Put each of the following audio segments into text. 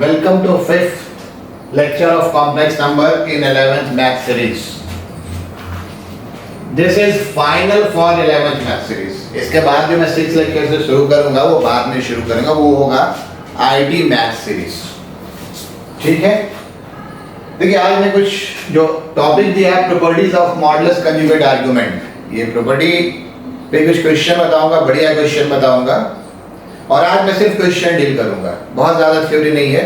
Welcome to fifth lecture of complex number in 11th math series. This is final for 11th math series. इसके बाद जो मैं 6th lecture से शुरू करूंगा वो बाद में शुरू करूंगा, वो होगा IT math series. ठीक है, देखिए आज मैं कुछ जो टॉपिक दिया है properties of modulus conjugate argument, ये प्रॉपर्टी पे कुछ क्वेश्चन बताऊंगा, बढ़िया क्वेश्चन बताऊंगा और आज मैं सिर्फ क्वेश्चन डील करूंगा, बहुत ज्यादा थ्योरी नहीं है।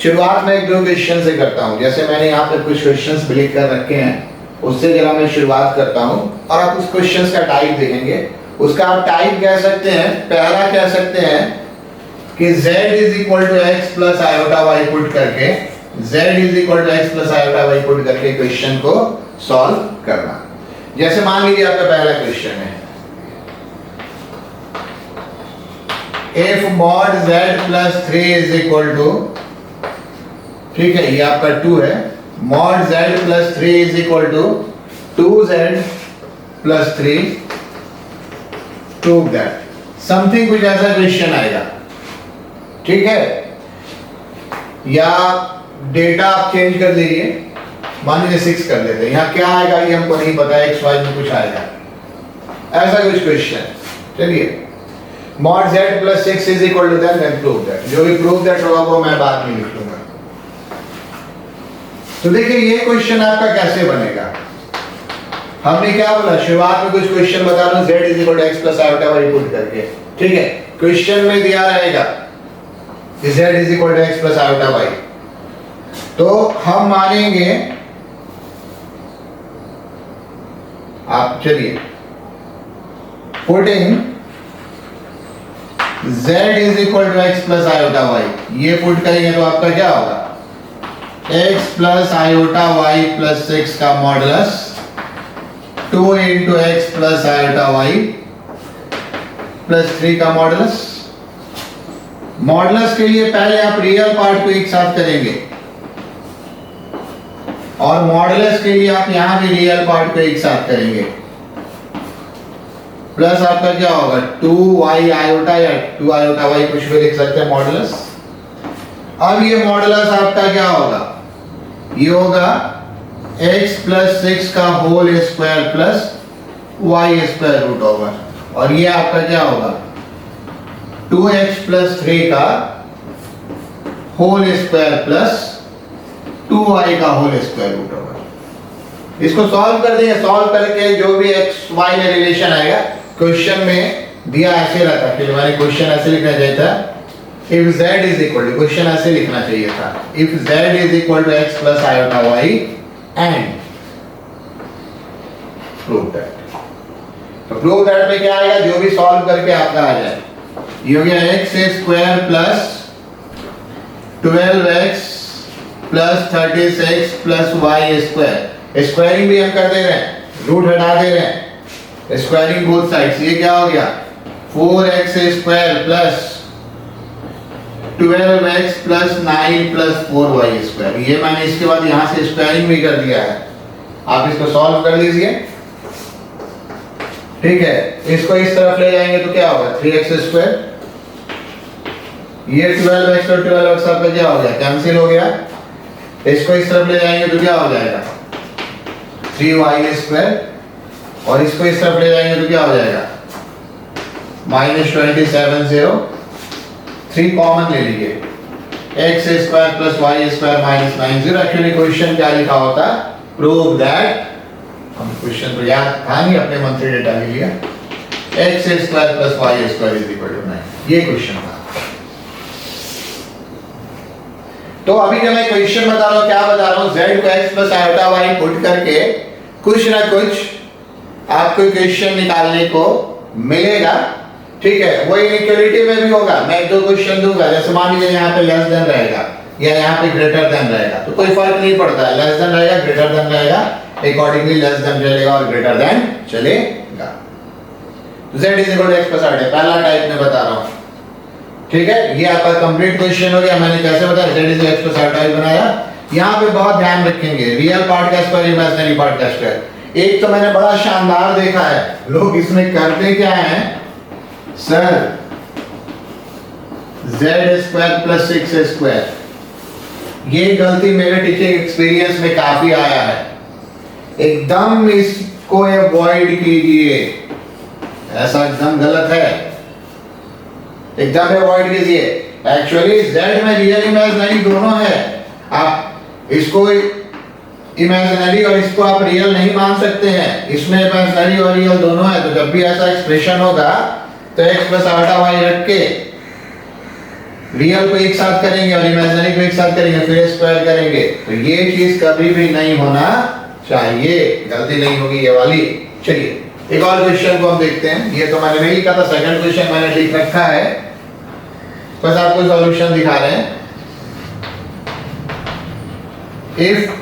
शुरुआत में एक दो क्वेश्चन से करता हूं, जैसे मैंने यहाँ पे कुछ क्वेश्चंस लिख कर रखे हैं उससे जरा मैं शुरुआत करता हूं और आप उस क्वेश्चंस का टाइप देखेंगे। उसका आप टाइप कह सकते हैं, पहला कह सकते हैं कि z is equal to x plus iota y put करके, z is equal to x plus iota y put करके क्वेश्चन को सॉल्व करना। जैसे मान लीजिए आपका पहला क्वेश्चन है if mod z plus 3 is equal to, ठीक है ये आपका 2 है, mod z plus 3 is equal to 2z plus 3 prove that, something कुछ ऐसा क्वेश्चन आएगा। ठीक है, या डेटा आप चेंज कर लीजिए, मान लीजिए 6 कर देते हैं, यहाँ क्या आएगा ये हमको नहीं पता, एक्स वाई में कुछ आएगा, ऐसा कुछ क्वेश्चन। चलिए mod z plus 6 is equal to then prove that, जो भी prove that होगा वो मैं बाद में लिख लूंगा। तो देखिए ये क्वेश्चन आपका कैसे बनेगा। हमने क्या बोला, शुरुआत में कुछ क्वेश्चन बता रहा हूं, z is equal to x plus iota y put करके, ठीक है। क्वेश्चन में दिया रहेगा कि z is equal to x plus iota y, तो हम मानेंगे, आप चलिए putting z is equal to x plus iota y, ये पुट करेंगे तो आपका क्या होगा, x plus iota y plus 6 का modulus 2 into x plus iota y plus 3 का मॉडुलस। मॉडुलस के लिए पहले आप रियल पार्ट को एक साथ करेंगे और मॉडुलस के लिए आप यहां भी रियल पार्ट को एक साथ करेंगे, प्लस आपका क्या होगा 2y आयोटा या 2 आयोटा y कुछ भी लिख सकते हैं मॉडुलस। अब ये मॉडुलस आपका क्या होगा, ये होगा x प्लस 6 का whole square plus y square root over, और ये आपका क्या होगा 2x प्लस 3 का होल स्क्वायर प्लस 2y का होल स्क्वायर रूट ओवर। इसको सॉल्व कर देंगे, सॉल्व करके जो भी x y में रिलेशन आएगा, क्वेश्चन में दिया ऐसे रहता है, फिर हमारे क्वेश्चन ऐसे लिखना चाहिए था, if z is equal to, question ऐसे लिखना चाहिए था, if z is equal to x plus iota y and prove that। तो prove that में क्या आएगा, जो भी सॉल्व करके आपका आ जाए, ये हो गया x square plus 12x plus 36 plus y square, squaring भी हम कर दे रहे हैं, रूट हटा दे रहे हैं, स्क्वायरिंग बोथ साइड्स, ये क्या हो गया 4x square plus 12x plus 9 plus 4y square. ये मैंने इसके बाद यहां से स्क्वायरिंग भी कर दिया है, आप इसको सॉल्व कर लीजिए। ठीक है, इसको इस तरफ ले जाएंगे तो क्या होगा 3x स्क्वायर, ये 12x और 12x आपका क्या हो गया कैंसिल हो गया, इसको इस तरफ ले जाएंगे तो क्या हो जाएगा 3y स्क्वायर, और इसको इस तरफ ले जाएंगे तो क्या हो जाएगा -27 3 कॉमन ले लीजिए, x square plus y square minus 90। Actually question क्या लिखा होता, प्रूव दैट, हम क्वेश्चन तो याद था नहीं, अपने मन से डेटा ले लिया, x square plus y square is equal to 9, ये क्वेश्चन था। तो अभी जब मैं क्वेश्चन बता रहा हूं, क्या बता रहा हूं, z को x plus iota y put करके कुछ ना कुछ आपको क्वेश्चन निकालने को मिलेगा। ठीक है, वो इनइक्वालिटी में भी होगा, मैं एक दो क्वेश्चन दूंगा, जैसे मान लीजिए यहाँ पे लेस देन रहेगा या यहाँ पे ग्रेटर देन रहेगा, तो कोई फर्क नहीं पड़ता है, लेस देन रहेगा ग्रेटर देन रहेगा, अकॉर्डिंगली लेस देन चलेगा और ग्रेटर देन चलेगा। z is equal to x plus iota, पहला टाइप में बता रहा हूँ। ठीक है, ये आपका कंप्लीट क्वेश्चन हो गया। मैंने कैसे बताया, z is x plus iota बनाया। यहाँ पे बहुत ध्यान रखेंगे, रियल पार्ट का स्क्वायर इमेजिनरी पार्ट का स्क्वायर। एक तो मैंने बड़ा शानदार देखा है, लोग इसमें करते क्या है, sir z square plus 6 square ये गलती मेरे टीचिंग एक्सपीरियंस में काफी आया है, एकदम इसको अवॉइड कीजिए, ऐसा एकदम गलत है, एकदम अवॉइड कीजिए। एक्चुअली z में रियल इमेजिनरी दोनों है, आप इसको इमेजिनरी और इसको आप रियल नहीं मान सकते हैं, इसमें इमेजिनरी और रियल दोनों है। तो जब भी ऐसा एक्सप्रेशन होगा तो x प्लस आल्फा y रख के रियल को एक साथ करेंगे और इमेजिनरी को एक साथ करेंगे, फिर स्क्वायर करेंगे, तो ये चीज कभी भी नहीं होना चाहिए, गलती नहीं होगी ये वाली। चलिए एक और क्वेश्चन को हम देखते हैं, ये तो मैंने नहीं लिखा था, सेकंड क्वेश्चन मैंने लिख रखा है, बस आपको सॉल्यूशन दिखा रहे हैं। If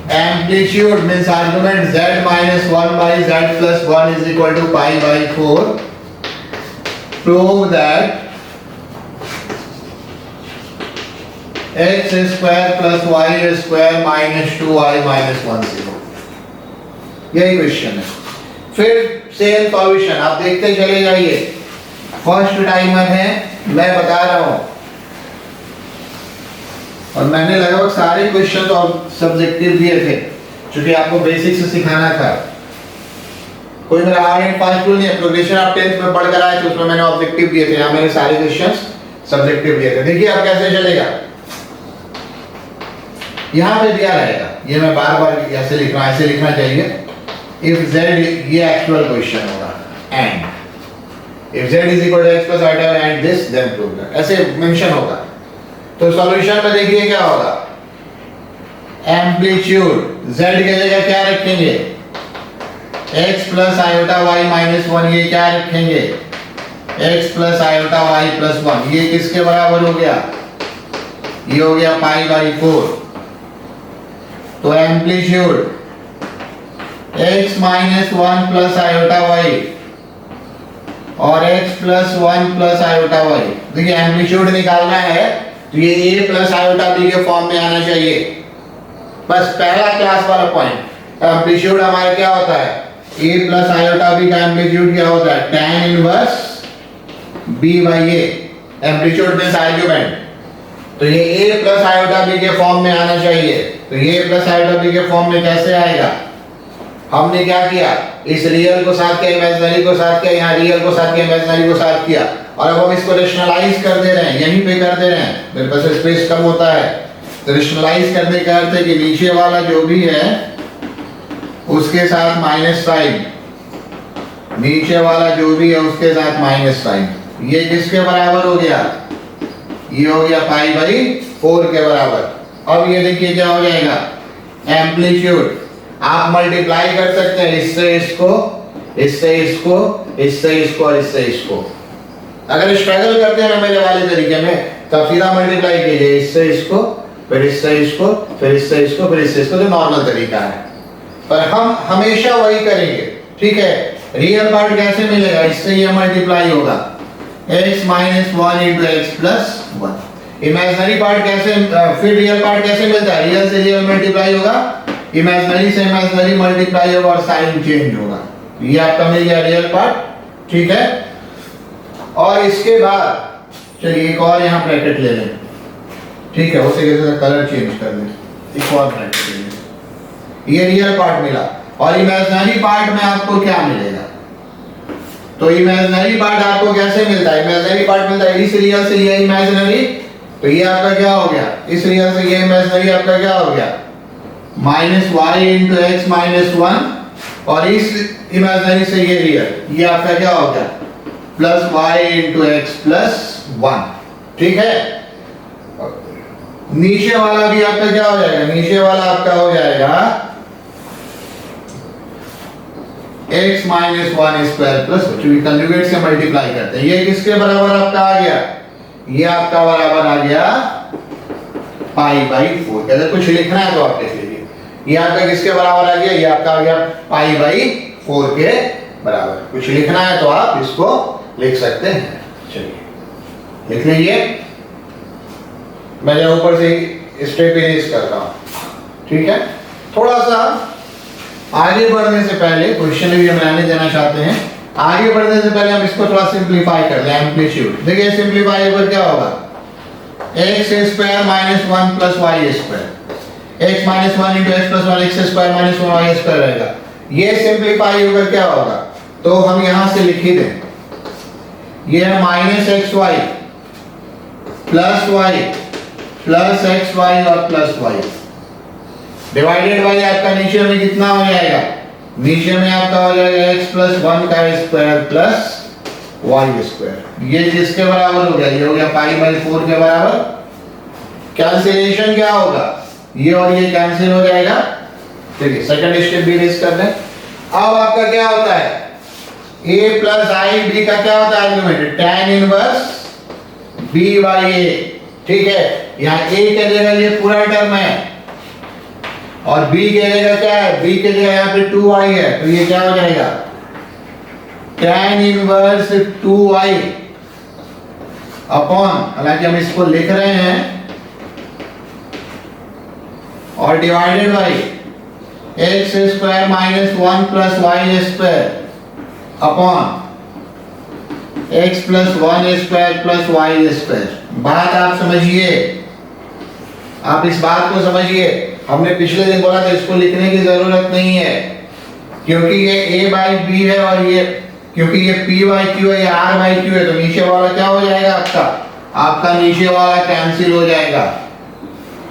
amplitude means argument z minus 1 by z plus 1 is equal to pi by 4, prove that x square plus y square minus 2y minus 1 0। यही क्वेश्चन है। फिर सेम सॉल्यूशन आप देखते चले जाइए, फर्स्ट टाइमर है मैं बता रहा हूं, और मैंने लगभग सारे क्वेश्चन तो सब्जेक्टिव दिए थे क्योंकि आपको बेसिक से सिखाना था, कोई मेरा हार्ड एंड फास्ट रूल नहीं है। प्रोग्रेशन आप 10th में पढ़ कर आए तो उसमें मैंने ऑब्जेक्टिव दिए थे, यहाँ मैंने सारे क्वेश्चंस सब्जेक्टिव दिए थे। देखिए अब कैसे चलेगा, यहाँ पे दिया रहेगा, ये मैं बार बार ऐसे लिख रहा हूं, ऐसे लिखना चाहिए। इफ z, ये एक्चुअल क्वेश्चन होगा, and if z is equal to x plus alpha and this then prove that, ऐसे मेंशन होगा। तो सॉल्यूशन में देखिए क्या होगा, एम्पलीट्यूड z की जगह क्या रखेंगे, x plus iota y minus 1, ये क्या रखेंगे, x plus iota y plus 1, ये किसके बराबर हो गया, ये हो गया पाई बाई 4। तो amplitude x minus 1 plus iota y और x plus 1 plus iota y, देखिए एम्पलीट्यूड निकालना है तो ये a प्लस आयोटा b के फॉर्म में आना चाहिए, बस पहला क्लास वाला पॉइंट। एम्पलीट्यूड हमारा क्या होता है, a प्लस आयोटा b का एम्पलीट्यूड क्या होता है, tan inverse b by a, amplitude means argument, तो ये a प्लस आयोटा b के फॉर्म में आना चाहिए। तो ये प्लस आयोटा b के फॉर्म में कैसे आएगा, हमने क्या किया, इस रियल को साथ किया, इमेजिनरी को साथ किया, यहाँ रियल को साथ किया, इमेजिनरी को साथ किया, और अब हम इसको रेशनलाइज कर दे रहे हैं, यहीं पे कर दे रहे हैं, मेरे पास स्पेस कम होता है, तो रेशनलाइज करने का अर्थ है कि नीचे वाला जो भी है उसके साथ माइनस साइन, नीचे वाला जो भी है उसके साथ माइनस साइन, ये किसके बराबर हो गया, ये हो गया पाई बाई 4 के बराबर। अब ये देखिए क्या हो जाएगा, एम्पलीट्यूड आप मल्टीप्लाई कर सकते हैं, इससे इसको, इससे इसको, इससे इसको और इससे इसको। अगर स्ट्रगल करते हैं ना मेरे वाले तरीके में, तब सीधा मल्टीप्लाई कीजिए, इससे इसको, फिर इससे इसको, फिर इससे इसको, फिर इससे इसको, जो नॉर्मल तरीका है। पर हम हमेशा वही करेंगे, ठीक है। रियल पार्ट कैसे मिलेगा, इससे ये मल्टीप्लाई होगा, x minus 1 into x plus 1। Imaginary part कैसे, फिर रियल पार्ट कैसे मिलता है, रियल से रियल मल्टीप्लाई होगा, इमेजिनरी से इमेजिनरी मल्टीप्लाई होगा और साइन चेंज होगा। ये आपका मिल गया रियल पार्ट, ठीक है। और इसके बाद चलिए एक और यहाँ ब्रैकेट ले लें, ठीक है, उसी के साथ कलर चेंज कर लें, एक और ब्रैकेट ले लें। ये रियल पार्ट मिला, और इमेजिनरी पार्ट में आपको क्या मिलेगा, तो इमेजिनरी पार्ट आपको कैसे मिलता है, इमेजिनरी पार्ट मिलता है इस रियल से ये इमेजिनरी, तो ये आपका क्या हो गया, इस रियल से ये इमेजिनरी आपका क्या हो गया, minus y into x minus 1, और इस इमेजिनरी से ये रियल, ये आपका क्या हो गया, plus y into x plus 1, ठीक है। नीचे वाला भी आपका क्या हो जाएगा, नीचे वाला आपका हो जाएगा x माइनस 1 स्क्वायर प्लस, चूंकि कंजुगेट से मल्टीप्लाई करते हैं, ये किसके बराबर आपका आ गया, ये आपका बराबर आ गया पाई बाई 4। अगर कुछ लिखना है तो आप लिख लीजिए, ये आपका किसके बराबर आ गया, ये आपका आ गया पाई बाई 4 के बराबर। कुछ लिखना है तो आप इसको लिख सकते हैं, चलिए लिख लीजिए। मैं जब ऊपर से स्टेप इरेज करता हूं, ठीक है। थोड़ा सा आगे बढ़ने से पहले क्वेश्चन भी हम लाने देना चाहते हैं, आगे बढ़ने से पहले हम इसको थोड़ा सिंपलीफाई कर लें। एम्पलीट्यूड देखिए, सिंपलीफाई पर क्या होगा, x square minus 1 plus y square, x minus 1 into x plus 1 x square minus 1 y square रहेगा। ये सिंप्लीफाई होकर क्या होगा, तो हम यहां से लिख ही दें, ये है minus x y plus y plus x y और प्लस वाई डिवाइडेड बाई आपका नीचे में कितना हो जाएगा, नीचे में आपका हो जाएगा एक्स प्लस 1 का स्क्वायर प्लस वाई स्क्वायर। ये किसके बराबर हो गया, ये हो गया पाई बाई 4 के बराबर। कैंसिलेशन क्या होगा, ये और ये कैंसिल हो जाएगा। ठीक है, सेकंड स्टेप भी रेस कर दें। अब आपका क्या होता है, a प्लस आई बी का क्या होता है argument, tan inverse b by a। ठीक है, यहाँ a के जगह ये पूरा टर्म है और b के जगह क्या है, b के जगह यहाँ पे 2y है, तो ये क्या हो जाएगा tan इनवर्स 2y अपॉन, हालांकि हम इसको लिख रहे हैं, और divided by x square minus 1 plus y square upon x plus 1 square plus y square. बात आप समझिए, आप इस बात को समझिए। हमने पिछले दिन बोला था इसको लिखने की जरूरत नहीं है, क्योंकि ये a बाई बी है और ये क्योंकि ये p बाई क्यू है, ये r बाई क्यू है, तो नीचे वाला क्या हो जाएगा आपका नीचे वाला कैंसिल हो जाएगा।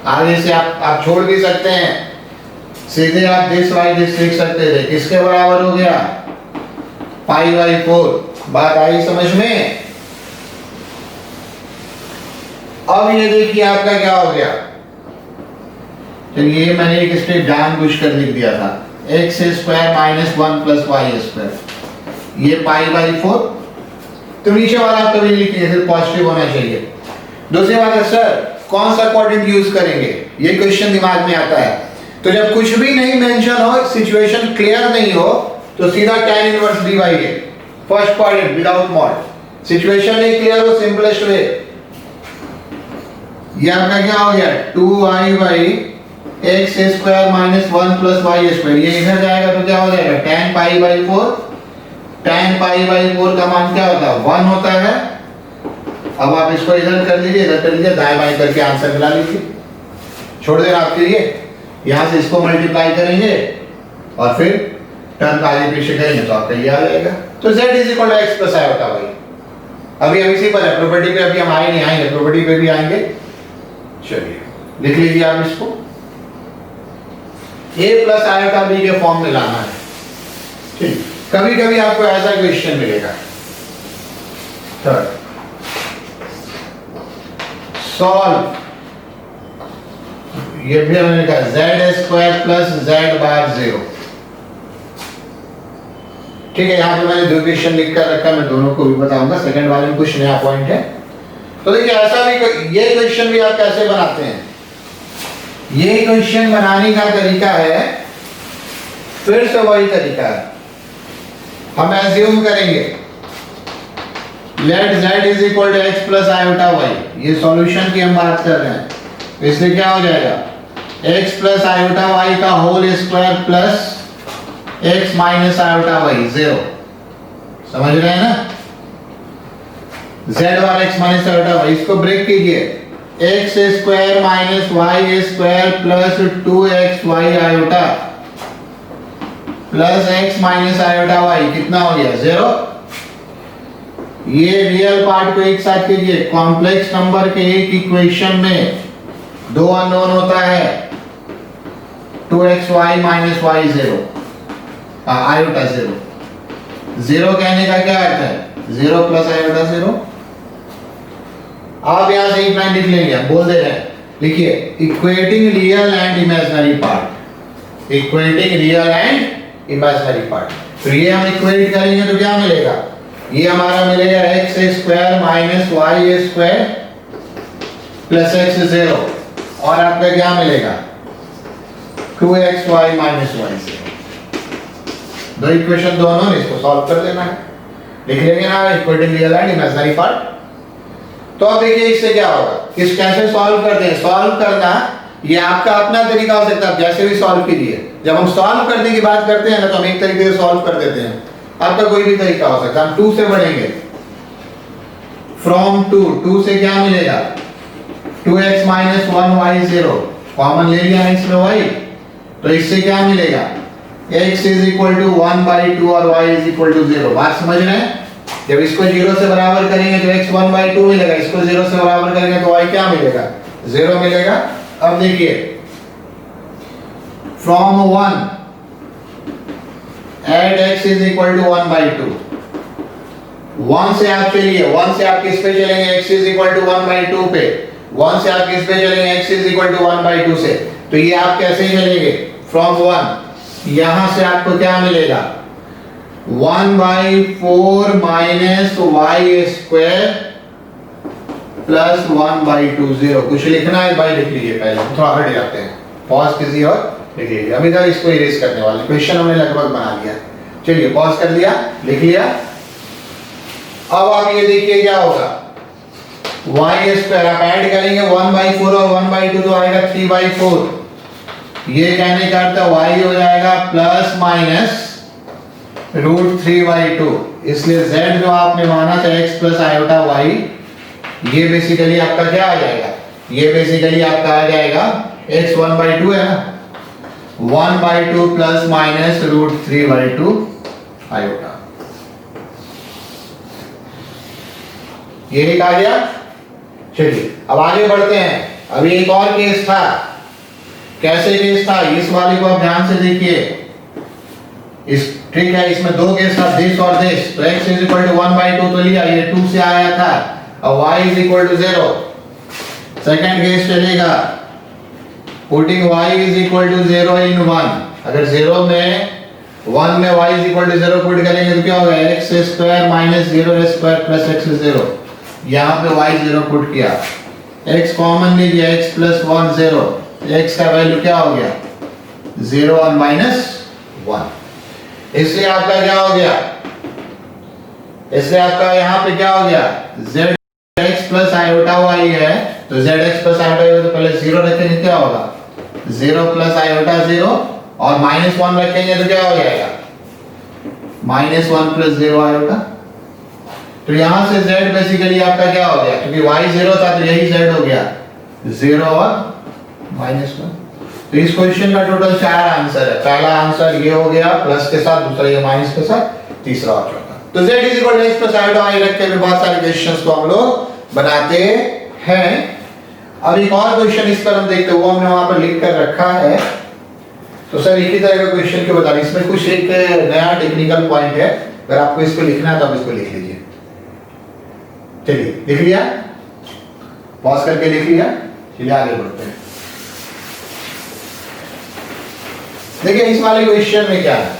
आगे से आप छोड़ भी सकते हैं, सीधे आप दिस बाई दिस लिख सकते थे। किसके बराबर हो गया, पाई बाई 4। बात आई समझ में। अब ये देखिए आपका क्या हो गया, चलिए मैंने एक स्टेप जानबूझकर लिख दिया था, x square minus 1 plus y square, ये पाई बाई 4। तो नीचे वाला आप कभी लिखिए, फिर पॉजिटिव होना चाहिए। दूसरी बात है, सर कौन सा क्वाड्रेंट यूज करेंगे, ये क्वेश्चन दिमाग में आता है। तो जब कुछ भी नहीं मेंशन हो, सिचुएशन क्लियर नहीं हो, तो सीधा tan inverse b by a, first quadrant without mod. Situation नहीं क्लियर हो, सिंपलेस्ट वे, ये आपका क्या हो गया 2y by x square minus 1 plus y square. ये इधर जाएगा तो क्या हो जाएगा tan pi by 4। tan pi by 4 का मान क्या होता है 1 होता है। अब आप इसको इधर कर लीजिए, इधर कर लीजिए, दाएं बाएं करके आंसर मिला लीजिए, छोड़ देना आपके लिए। यहां से इसको मल्टीप्लाई करेंगे और फिर टर्म का आगे पीछे करेंगे तो आपका ये आ जाएगा। तो z is equal to x plus i होता भाई। अभी हम इसी पर है, प्रॉपर्टी पे अभी हम आए नहीं, आएंगे प्रॉपर्टी पे भी आएंगे। चलिए लिख लीजिए आप इसको, a प्लस आयोटा b के फॉर्म में लाना है। ठीक, कभी कभी आपको ऐसा क्वेश्चन मिलेगा। थर्ड, सॉल्व, ये भी हमने लिखा z स्क्वायर प्लस z बार 0। ठीक है, यहाँ पे मैंने दो क्वेश्चन लिख कर रखा, मैं दोनों को भी बताऊंगा। सेकंड वाले में कुछ नया पॉइंट है। तो देखिए ऐसा भी, ये क्वेश्चन भी आप कैसे बनाते हैं, ये क्वेश्चन बनाने का तरीका है फिर से वही तरीका है। हम एज्यूम करेंगे let z is equal to x plus iota y, ये सॉल्यूशन की हम बात कर रहे हैं, इसलिए क्या हो जाएगा x प्लस आयोटा y का whole square plus x minus iota y 0। समझ रहे हैं ना, z और x माइनस आयोटा y, इसको ब्रेक कीजिए, x square minus y square plus 2xy iota plus x minus iota y कितना हो गया 0। ये रियल पार्ट को एक साथ कीजिए, कॉम्प्लेक्स नंबर के एक इक्वेशन में दो अननोन होता है, 2xy माइनस y 0 आयोटा 0। 0 कहने का क्या अर्थ है 0 प्लस आयोटा 0। आप यहां से एक लाइन लिख लेंगे, हम बोल दे रहे हैं, लिखिए equating real and imaginary part, equating real and imaginary part. तो ये हम इक्वेट करेंगे तो क्या मिलेगा, ये हमारा मिलेगा x square minus y square plus x 0, और आपका क्या मिलेगा 2xy माइनस वाई 0। दो इक्वेशन दोनों, इसको सॉल्व कर देना है, लिख लेंगे ना equating real and imaginary part. तो अब देखिए इससे क्या होगा, किस कैसे सॉल्व करते हैं। सॉल्व करना ये आपका अपना तरीका हो सकता है, जैसे भी सॉल्व कीजिए। जब हम सॉल्व करने की बात करते हैं ना, तो हम एक तरीके से सॉल्व कर देते हैं, आपका कोई भी तरीका हो सकता है। हम 2 से बढ़ेंगे, फ्रॉम 2 से क्या मिलेगा 2x माइनस 1y 0, कॉमन ले लिया है इसमें y, तो इससे क्या मिलेगा, x इज इक्वल टू 1/2 और y इज इक्वल टू 0। बात समझ रहे हैं? जब इसको 0 से बराबर करेंगे तो x 1/2 मिलेगा, इसको 0 से बराबर करेंगे तो y क्या मिलेगा, 0 मिलेगा। अब देखिए, from 1 add x is equal to 1/2, 1 से आप चलिए, 1 से आप किस पे चलेंगे, x इज इक्वल टू 1/2 पे, 1 से आप किस पे चलेंगे, x इज इक्वल टू 1/2 से, तो ये आप कैसे चलेंगे, फ्रॉम 1, यहां से आपको क्या मिलेगा, 1/4 माइनस y स्क्वायर प्लस 1/2 0। कुछ लिखना है भाई लिख लीजिए, पहले थोड़ा हट जाते हैं, पॉज कीजिए और लिख लीजिए। अभी तक इसको इरेज करने वाले क्वेश्चन हमने लगभग बना लिया, चलिए पॉज कर दिया, लिख लिया। अब आप ये देखिए क्या होगा, y स्क्वायर आप ऐड करेंगे 1/4 और 1/2 तो आएगा 3/4, ये कहने का अर्थ y हो जाएगा प्लस माइनस √3/2। इसलिए z जो आपने माना था x प्लस आयोटा y, ये बेसिकली आपका क्या आ जाएगा, ये बेसिकली आपका आ जाएगा x 1/2 है ना, 1/2 प्लस माइनस √3/2 आयोटा, ये एक आ गया। चलिए अब आगे बढ़ते हैं। अभी एक और केस था, कैसे केस था, इस वाले को आप ध्यान से देखिए, इस ठीक है, इसमें दो केस था, दिस और दिस, तो x इज इक्वल टू 1/2 तो लिया, ये 2 से आया था, और y is equal to 0। Second case चलेगा, putting y is equal to 0 in 1, अगर 0 में 1 में y is equal to 0 put करेंगे तो क्या होगा, x square minus 0 square plus x 0, यहाँ पे y 0 पुट किया, x कॉमन लीजिए, x प्लस 1 0, x का वैल्यू क्या हो गया, 0 और माइनस 1। इसलिए आपका क्या हो गया, इसलिए आपका यहाँ पे क्या हो गया, zx प्लस आयोटा y है, तो zx प्लस आयोटा y तो पहले 0 रखेंगे, क्या होगा 0 प्लस आयोटा 0, और माइनस 1 रखेंगे तो क्या हो जाएगा, माइनस 1 प्लस 0 आयोटा। तो यहां से z बेसिकली आपका क्या हो गया, क्योंकि y 0 था तो यही z हो गया 0 और माइनस 1। तो इस क्वेश्चन का टोटल 4 आंसर है। पहला आंसर ये हो गया प्लस के साथ, दूसरा ये माइनस के साथ, तीसरा और चौथा। तो z is equal to x plus iota y रख के भी बहुत सारे क्वेश्चंस को हम लोग बनाते हैं। अब एक और क्वेश्चन इस पर हम देखते हैं, वो हमने वहां पर लिख कर रखा है। तो सर एक ही तरह का क्वेश्चन क्यों बता रहे हैं, इसमें कुछ एक नया टेक्निकल पॉइंट है, अगर आपको इसको लिखना है तो आप इसको लिख लीजिए। चलिए लिख लिया, पॉज करके लिख लिया, चलिए आगे बढ़ते हैं। देखिए इस वाले क्वेश्चन में क्या है,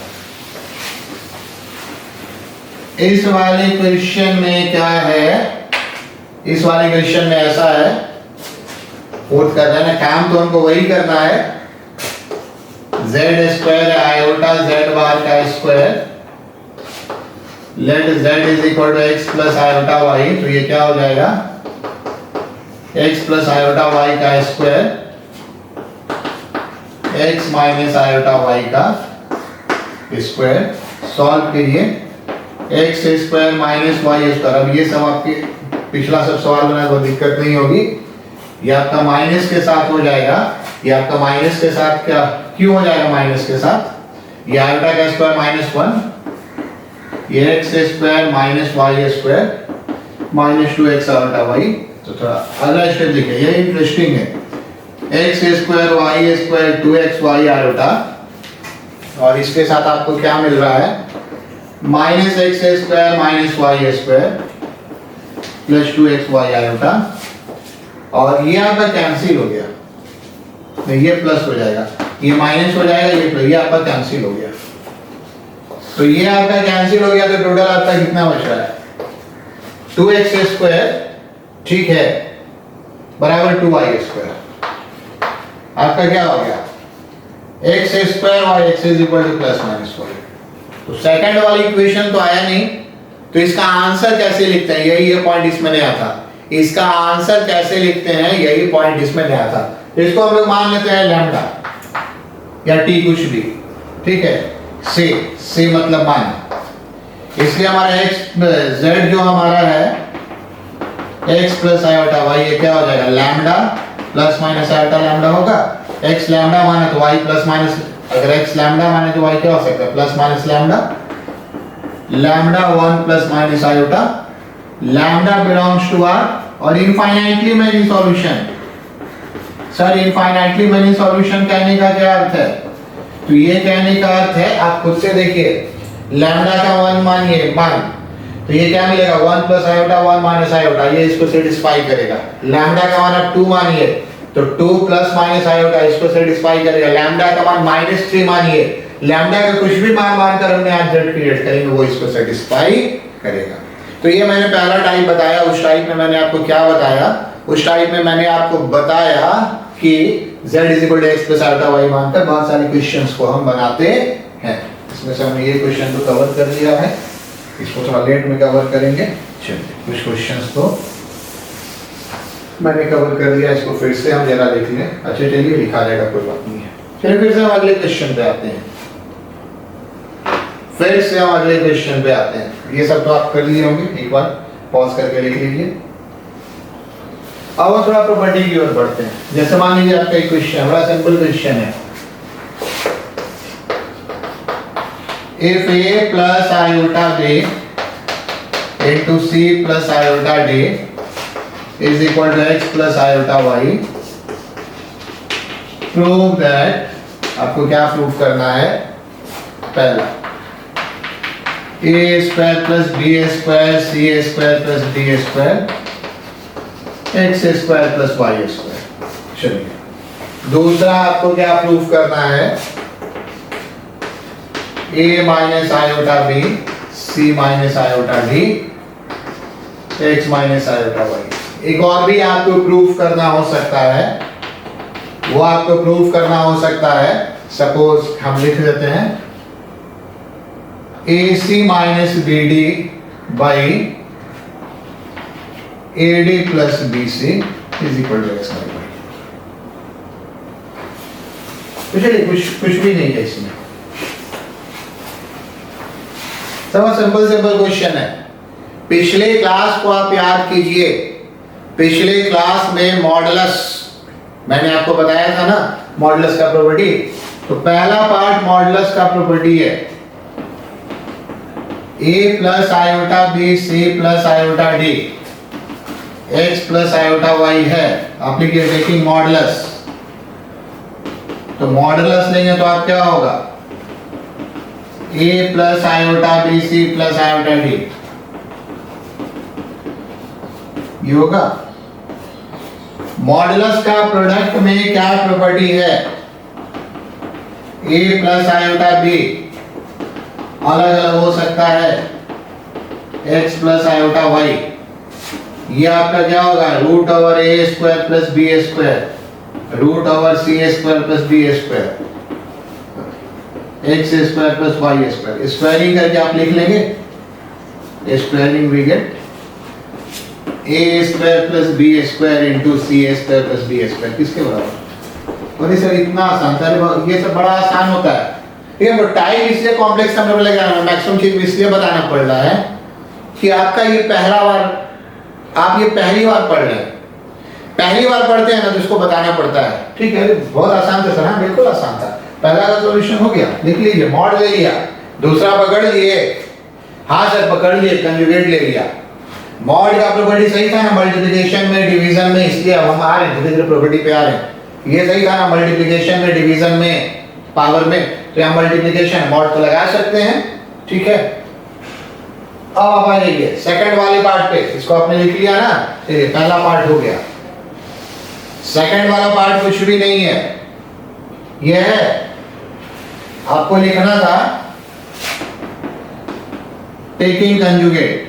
इस वाले क्वेश्चन में क्या है, इस वाले क्वेश्चन में ऐसा है, फोर्थ कर रहे हैं, काम तो हमको वही करना है, z square iota z bar का square, let z is equal to x plus iota y, तो ये क्या हो जाएगा, x प्लस आयोटा y का square, x minus iota y का स्क्वायर, सॉल्व कीजिए, x square minus y square. अब ये सब आपके पिछला सब सवाल बना, कोई दिक्कत नहीं होगी, ये आपका माइनस के साथ हो जाएगा, ये आपका माइनस के साथ क्या क्यों हो जाएगा, माइनस के साथ, ये आयोटा का स्क्वायर माइनस 1, ये x square minus y square minus 2x iota y। तो थोड़ा अगला स्टेप देखिए, ये इंटरेस्टिंग है, x square y square 2xy iota, और इसके साथ आपको क्या मिल रहा है, minus x square minus y square plus 2xy iota, और ये आपका कैंसिल हो गया, नहीं ये प्लस हो जाएगा, ये माइनस हो जाएगा, ये प्लस, ये आपका कैंसिल हो गया। तो ये आपका कैंसिल हो गया, तो टोटल आपका कितना बच रहा है, 2x स्क्वायर, ठीक है, बराबर 2y स्क्वायर। आपका क्या हो गया, x स्क्वायर और x is equal two plus minus 1। तो सेकंड वाली इक्वेशन तो आया नहीं, तो इसका आंसर कैसे लिखते हैं, यही ये पॉइंट इसमें नया था, इसका आंसर कैसे लिखते हैं, यही पॉइंट इसमें नया था। इसको हम लोग मान लेते हैं लैम्डा या t कुछ भी, ठीक है, c मतलब मान, इसलिए हमारा x z जो हमारा है x प्लस आयोटा y, ये क्या हो जाएगा lambda plus minus iota lambda होगा। x लैम्डा माने तो y प्लस माइनस, अगर x लैम्डा माने तो y क्या हो सकता है plus minus lambda, lambda 1 plus minus iota, lambda belongs to r और infinitely many solution. Sir infinitely many solution कहने का क्या अर्थ है? तो ये कहने का अर्थ है, आप खुद से देखिए, लैम्डा का 1 मानिए 1, तो ये क्या मिलेगा 1 प्लस आयोटा 1 माइनस आयोटा, ये इसको सेटिस्फाई करेगा। लैम्डा का मान आप 2 मानिए तो 2 प्लस माइनस आयोटा इसको सेटिस्फाई करेगा। लैम्डा का मान -3 मानिए, लैम्डा का कुछ भी मान मानकर हमने आज जेड क्रिएट करेंगे वो इसको सेटिस्फाई करेगा। तो ये मैंने पहला टाइप बताया। उस टाइप में मैंने आपको क्या बताया? उस टाइप में मैंने आपको बताया कि z x plus iota y मानकर बहुत सारे क्वेश्चंस को हम बनाते हैं। इसमें से हमने ये क्वेश्चन तो कवर कर लिया है, इसको थोड़ा लेट में कवर करेंगे। चलिए कुछ क्वेश्चंस तो मैंने कवर कर लिया, इसको फिर से हम जरा देख लें। अच्छा चलिए लिखा जाएगा, कोई बात नहीं है। चलिए फिर से हम अगले क्वेश्चन पे आते हैं, फिर से हम अगले क्वेश्चन पे आते हैं। ये सब तो आप कर लिए होंगे, एक बार पॉज करके लिख लीजिए। अब हम थोड़ा प्रॉपर्टी की ओर बढ़ते हैं। जैसे मान लीजिए आपका एक क्वेश्चन, बड़ा सिंपल क्वेश्चन है, if a plus iota b into c plus iota d is equal to x plus iota y, prove that, आपको क्या प्रूव करना है? पहला a square plus b square c square plus d square x square plus y square. चलिए दूसरा आपको क्या prove करना है? a minus iota b c minus iota d x minus iota y। एक और भी आपको प्रूफ करना हो सकता है, वो आपको प्रूफ करना हो सकता है, सपोज हम लिख देते हैं ac minus bd by AD plus BC is equal to x by y। कुछ भी नहीं है इसमें, सब सिंपल क्वेश्चन है। पिछले क्लास को आप याद कीजिए, पिछले क्लास में मॉडुलस मैंने आपको बताया था ना, मॉडुलस का प्रॉपर्टी। तो पहला पार्ट मॉडुलस का प्रॉपर्टी है, a plus iota b c plus iota d x plus iota y है। आप लिखिए टेकिंग मॉडुलस, तो मॉडुलस लेंगे तो आप क्या होगा a plus iota b c plus iota d, ये होगा। मॉडुलस का प्रोडक्ट में क्या प्रॉपर्टी है? a प्लस आयोटा b अलग अलग हो सकता है x प्लस आयोटा y। ये आपका क्या होगा root over a square plus b square, root over c square plus b square, x square plus y square. Squaring करके आप लिख लेंगे, squaring we get a square plus b square into c square plus b square किसके बराबर? और ये sir इतना आसान था, ये सब बड़ा आसान होता है। ठीक है, टाइप इसलिए कॉम्प्लेक्स नंबर में लगाना, मैक्सिमम चीज इसलिए बताना पड़ रहा है कि आपका ये पहला बार, आप ये पहली बार पढ़ रहे हैं, पहली बार पढ़ते हैं ना तो इसको बताना पड़ता है। ठीक है, बहुत आसान था सर, बिल्कुल आसान था। पहला का सॉल्यूशन हो गया, लिख लीजिए, मॉड ले लिया, दूसरा पकड़ लिए, हाँ सर पकड़ लिए, कंजुगेट ले लिया। मॉड का प्रॉपर्टी सही था ना मल्टीप्लिकेशन में डिवीजन में, इसलिए अब हम आ रहे हैं धीरे धीरे प्रॉपर्टी पे आ रहे हैं। ये सही था ना मल्टीप्लिकेशन में डिवीजन में पावर में, तो यहाँ मल्टीप्लिकेशन मॉड तो लगा सकते हैं। ठीक है, अब आप आ जाइए सेकंड वाले पार्ट पे, इसको आपने लिख लिया ना, ये पहला पार्ट हो गया। सेकंड वाला पार्ट कुछ भी नहीं है, ये है आपको लिखना था टेकिंग कंजुगेट।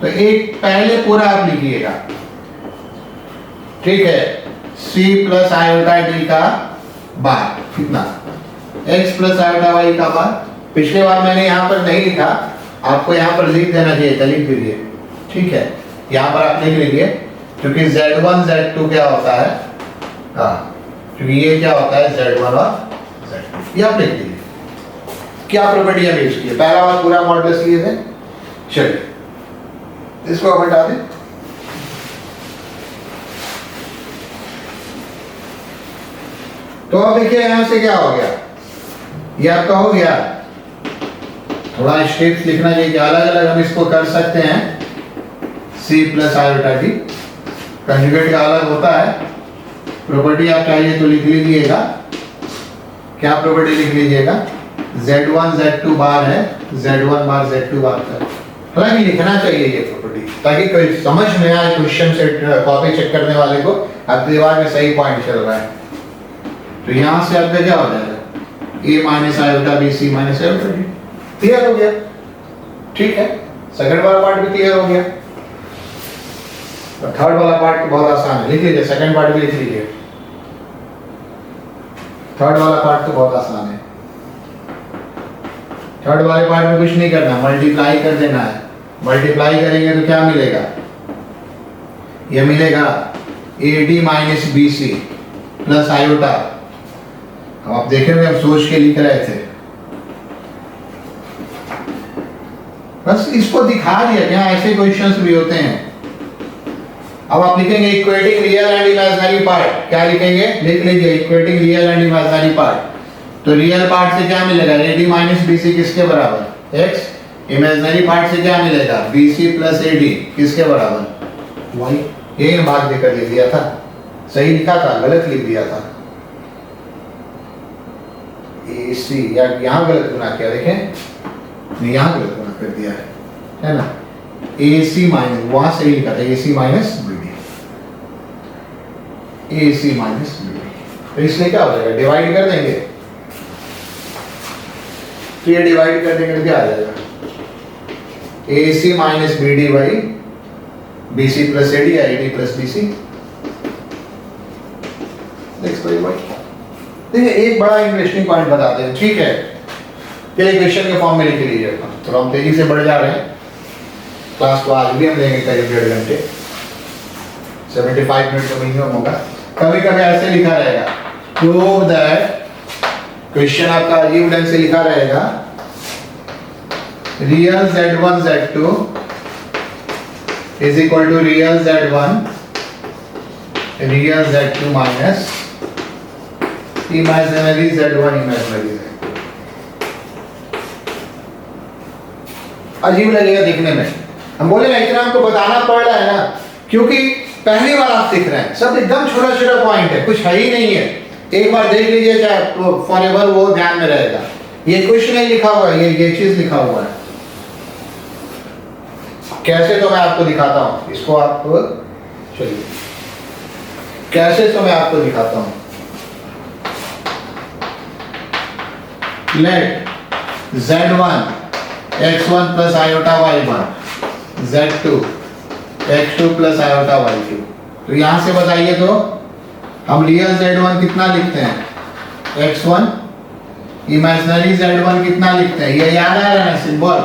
तो एक पहले पूरा आप लिखिएगा, ठीक है, c प्लस आयोटा डी का बार कितना, x प्लस आयोटा y का बार। पिछले बार मैंने यहाँ पर नहीं लिखा, आपको यहाँ पर लिख देना चाहिए था, लिख दीजिए। ठीक है, यहाँ पर आप लिख लीजिए, क्योंकि z1 z2 क्या होता है, हाँ क्योंकि ये क्या होता है z1 और z2, ये आप लिख दीजिए। क्या प्रॉपर्टी है इसकी, पहला बार पूरा मॉडुलस लिए थे। चलिए इसको अब हटा दें। तो अब देखिए यहां से क्या हो गया, ये आपका हो गया। थोड़ा स्टेप्स लिखना चाहिए कि अलग अलग हम इसको कर सकते हैं। C plus iota T conjugate का अलग होता है। प्रॉपर्टी आप चाहिए तो लिख लीजिएगा। क्या प्रॉपर्टी लिख लीजिएगा? Z1 Z2 बार है, Z1 बार Z2 बार का। हालांकि लिखना चाहिए ये प्रॉपर्टी, ताकि कोई समझ में आए क्वेश्चन से कॉपी चेक करने वाले को आपके दिमाग में सही पॉइंट चल रहा है। तो यहां से आपका क्या हो जाएगा? A minus iota B C minus iota D। Clear हो गया? ठीक है, सेकंड वाला पार्ट भी क्लियर हो गया। और थर्ड वाला पार्ट तो बहुत आसान है, लिख लीजिए। सेकंड पार्ट भी लिख लीजिए। थर्ड वाला पार्ट तो बहुत आसान है। थर्ड वाले पार्ट में कुछ नहीं करना, मल्टीप्लाई कर देना है। मल्टीप्लाई करेंगे तो क्या मिलेगा? ये मिलेगा AD minus BC plus iota. अब आप देखेंगे, हम सोच के लिख रहे थे, बस इसको दिखा दिया। क्या ऐसे क्वेश्चंस भी होते हैं। अब आप लिखेंगे equating real and imaginary part. क्या लिखेंगे? लिख लीजिए equating real and imaginary part. तो रियल पार्ट से क्या मिलेगा? AD माइनस BC किसके बराबर? X। इमेजिनरी पार्ट से क्या मिलेगा? BC प्लस AD किसके बराबर? Y। ये भाग देकर लिख दिया था, सही लिखा था, गलत लिख दिया था। AC या यहाँ गलत गुना किया, देखें यहाँ गलत गुना कर दिया है ना। AC माइनस, वहां सही लिखा था AC minus BD, AC minus BD। तो इसलिए क्या हो जाएगा? डिवाइड कर देंगे, तो ये डिवाइड कर देंगे तो क्या आ जाएगा? AC minus BD by BC plus AD या AD प्लस BC। देखिए एक बड़ा इंटरेस्टिंग पॉइंट बताते हैं, ठीक है? ये इक्वेशन के फॉर्म में लिख लीजिएगा। तो हम तेजी से बढ़ जा रहे हैं। क्लास को आज भी हम लेंगे करीब 1.5 घंटे, 75 मिनट तो मिनिमम होगा। कभी कभी ऐसे लिखा रहेगा, प्रूव दैट, क्वेश्चन आपका अजीब ढंग से लिखा रहेगा, real Z1 Z2 is equal to real Z1 real Z2 minus imaginary Z1 imaginary Z2। अजीब लगेगा देखने में। हम बोले ना, इतना हमको बताना पड़ रहा है ना, क्योंकि पहली बार आप सीख रहे हैं। सब एकदम छोटा छोटा पॉइंट है, कुछ है ही नहीं है। एक बार देख लीजिए, चाहे फॉरएवर वो ध्यान में रहेगा। ये कुछ नहीं लिखा हुआ है, ये चीज लिखा हुआ है। कैसे तो मैं आपको दिखाता हूं इसको। आप चलिए कैसे तो मैं आपको दिखाता हूं। Let Z1 x1 plus iota y1 Z2 x2 plus iota y2। तो यहां से बताइए तो हम रियल Z1 कितना लिखते हैं? x1। इमेजिनरी Z1 कितना लिखते हैं? ये याद आ रहा है ना सिंबल,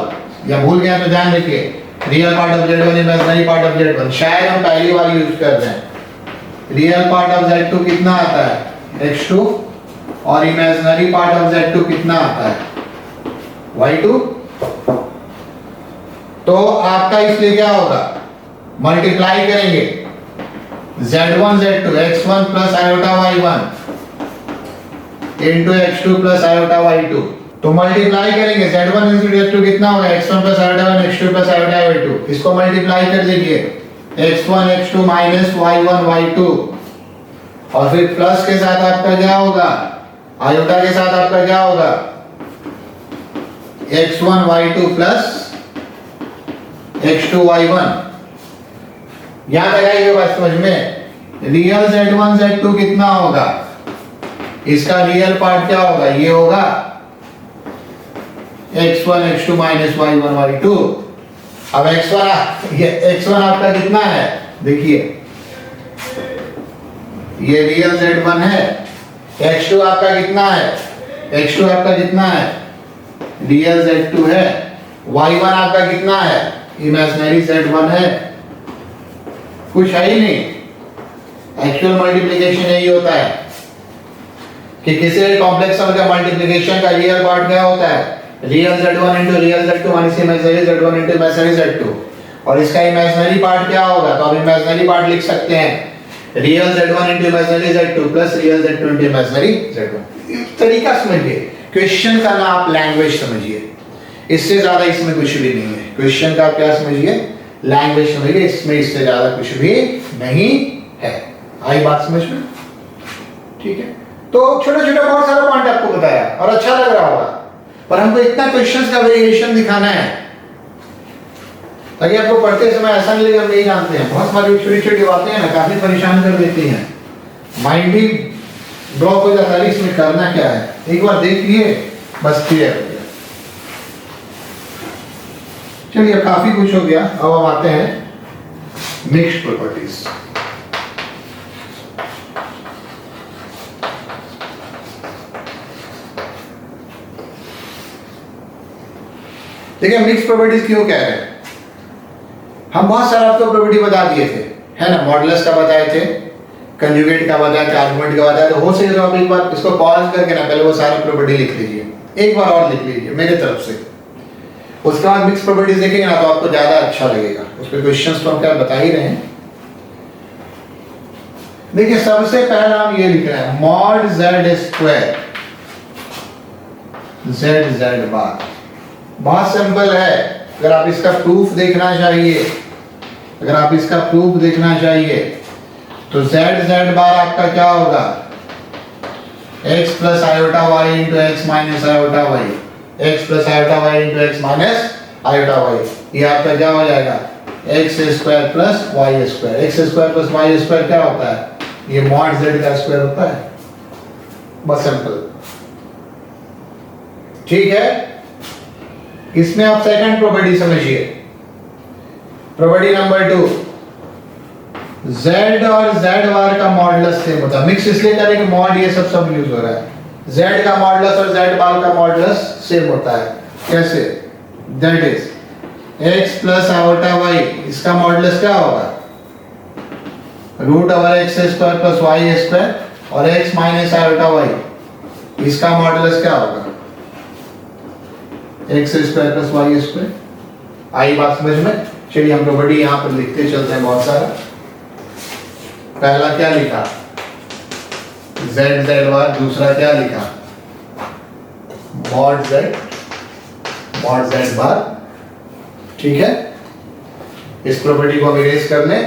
या भूल गया तो ध्यान रखिए। Real part of Z1 imaginary part of Z1, शायद हम पहली बार यूज कर रहे हैं। रियल पार्ट ऑफ Z2 कितना आता है? x2। और इमेजिनरी पार्ट ऑफ Z2 कितना आता है? y2। तो आपका इसलिए क्या होगा? मल्टीप्लाई करेंगे Z1 Z2 x1 plus iota y1 into x2 plus iota y2। तो मल्टीप्लाई करेंगे Z1 इनटू Z2 कितना होगा? x1 plus iota y1 x2 plus iota y2। इसको मल्टीप्लाई कर दीजिए, x1 x2 minus y1 y2। और फिर प्लस के साथ आपका क्या होगा? आयोटा के साथ आपका क्या होगा? x1 y2 plus x2 y1। यहां तक आइए बात समझ में। रियल Z1 Z2 कितना होगा? इसका रियल पार्ट क्या होगा? ये होगा x1 x2 minus y1 y2। अब x1 आपका कितना है? देखिए ये रियल Z1 है। x2 आपका कितना है? x2 आपका कितना है? रियल Z2 है। y1 आपका कितना है? इमेजिनरी Z1 है। कुछ है ही नहीं। एक्चुअल मल्टीप्लिकेशन यही होता है कि किसी भी कॉम्प्लेक्स नंबर का मल्टीप्लिकेशन का रियल पार्ट क्या होता है? Real Z1 into real Z2 minus imaginary Z1 into imaginary Z2। और इसका इमेजिनरी पार्ट क्या होगा, तो आप इमेजिनरी पार्ट लिख सकते हैं real z1 into imaginary z2 plus real z2 into imaginary z1। तरीका समझिए, क्वेश्चन का ना आप लैंग्वेज समझिए, इससे ज्यादा इसमें कुछ भी नहीं है। क्वेश्चन का क्या समझिए, लैंग्वेज समझिए, इसमें इससे ज्यादा कुछ भी नहीं है। आई बात समझ में? ठीक है, तो छोटा छोटा बहुत सारा पॉइंट आपको बताया और अच्छा लग रहा होगा, पर हमको इतना क्वेश्चंस का वेरिएशन दिखाना है ताकि आपको पढ़ते समय ऐसा नहीं लगे हम नहीं जानते हैं। बहुत सारी छोटी छोटी बातें हैं ना, काफी परेशान कर देती हैं, माइंड भी ब्लॉक हो जाता है। इसमें करना क्या है, एक बार देख लिए बस क्लियर हो गया। चलिए काफी कुछ हो गया, अब हम आते हैं मिक्स्ड प्रॉपर्टीज। देखिए मिक्स प्रॉपर्टीज क्यों कह रहे हैं, हम बहुत सारा आपको प्रॉपर्टी बता दिए थे, है ना, मॉडुलस का बताए थे, कंजुगेट का बताया थे, आर्गुमेंट का बताया था। हो सके तो आप एक बार इसको पॉज करके ना पहले वो सारी प्रॉपर्टी लिख लीजिए, एक बार और लिख लीजिए मेरे तरफ से, उसके बाद मिक्स प्रॉपर्टीज देखेंगे ना तो आपको ज्यादा अच्छा लगेगा। उस पर क्वेश्चंस तो हम क्या बता ही रहे हैं। देखिए सबसे पहला हम ये लिख रहे हैं मॉड z स्क्वायर z बार। बहुत सिंपल है, अगर आप इसका प्रूफ देखना चाहिए, अगर आप इसका प्रूफ देखना चाहिए तो z बार आपका क्या होगा, x plus iota y into x minus iota y, x plus iota y into x minus iota y, ये आपका क्या हो जाएगा x square plus y square. x square plus y square क्या होता है, ये मॉड z का स्क्वायर होता है। बस सिंपल, ठीक है। इसमें आप सेकंड प्रॉपर्टी समझिए, प्रॉपर्टी नंबर 2, z और z बार का मॉडुलस सेम होता है। मिक्स इसलिए करें कि मॉड ये सब यूज हो रहा है, z का मॉडुलस और z बार का मॉडुलस सेम होता है। कैसे, that is x plus iota y, इसका मॉडुलस क्या होगा root over x square plus y square, और x माइनस आयोटा y, इसका मॉडुलस क्या होगा x square plus y square. आई बात समझ में? चलिए हम प्रॉपर्टी यहाँ पर लिखते चलते हैं बहुत सारा। पहला क्या लिखा z बार, दूसरा क्या लिखा मॉड z बार, ठीक है। इस प्रॉपर्टी को हम इरेज कर लें।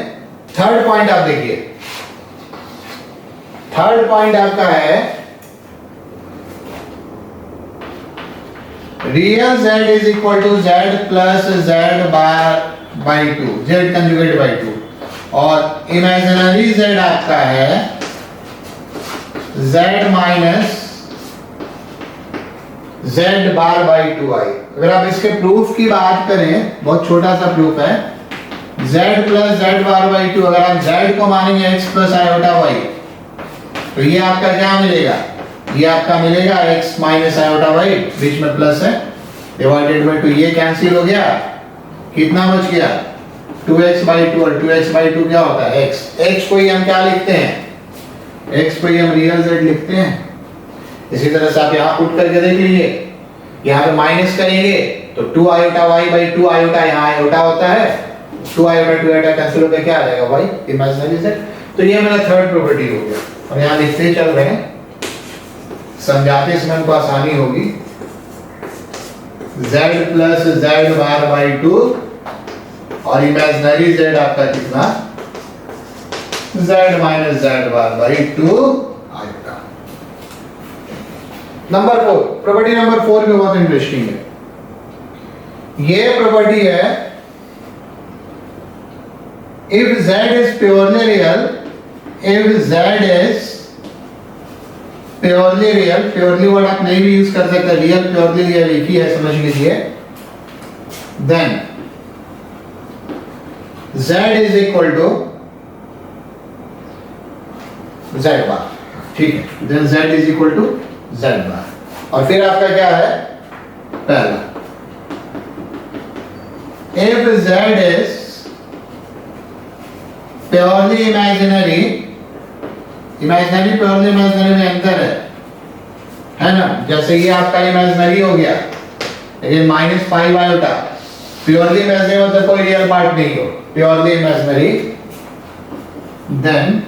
थर्ड पॉइंट आप देखिए, थर्ड पॉइंट आपका है real z is equal to z plus z bar by 2, z conjugate by 2, और इमेजिनरी z आपका है z minus z bar by 2i। अगर आप इसके प्रूफ की बात करें, बहुत छोटा सा प्रूफ है, z plus z bar by 2, अगर आप z को मानेंगे x प्लस आयोटा y, तो ये आपका क्या मिलेगा, ये आपका मिलेगा x माइनस आयोटा y, बीच में प्लस है, डिवाइडेड बाय 2, ये कैंसिल हो गया, कितना बच गया 2x बाई 2, और 2x बाई 2 क्या होता है x। x को ही हम क्या लिखते हैं, x को ही हम रियल z लिखते हैं। इसी तरह से आप यहाँ पुट करके देख लीजिए, यहाँ पे माइनस करेंगे तो 2 आयोटा y बाई 2 आयोटा, यहाँ आयोटा होता है, 2 आयोटा 2 आयोटा कैंसिल होकर क्या आ जाएगा y इमेजिनरी z। तो ये मेरा थर्ड प्रॉपर्टी हो गया, और यहाँ लिखते चल रहे हैं, समझाते समय हमको आसानी होगी। z plus z bar by 2, और इमेजिनरी z आपका कितना z minus z bar by 2 आएगा। नंबर 4, प्रॉपर्टी नंबर 4 भी बहुत इंटरेस्टिंग है। ये प्रॉपर्टी है if z is purely real, if z is purely real, purely word आप नहीं भी यूज कर सकते, रियल प्योरली रियल एक ही है, समझ लीजिए। Then z is equal to z bar, ठीक है। Then z is equal to z bar, और फिर आपका क्या है पहला, if z is purely imaginary, imaginary purely imaginary में अंतर है ना, जैसे ये आपका इमेजिनरी हो गया, लेकिन -5 आयोटा, प्योरली इमेजिनरी मतलब कोई रियल पार्ट नहीं हो, purely imaginary, then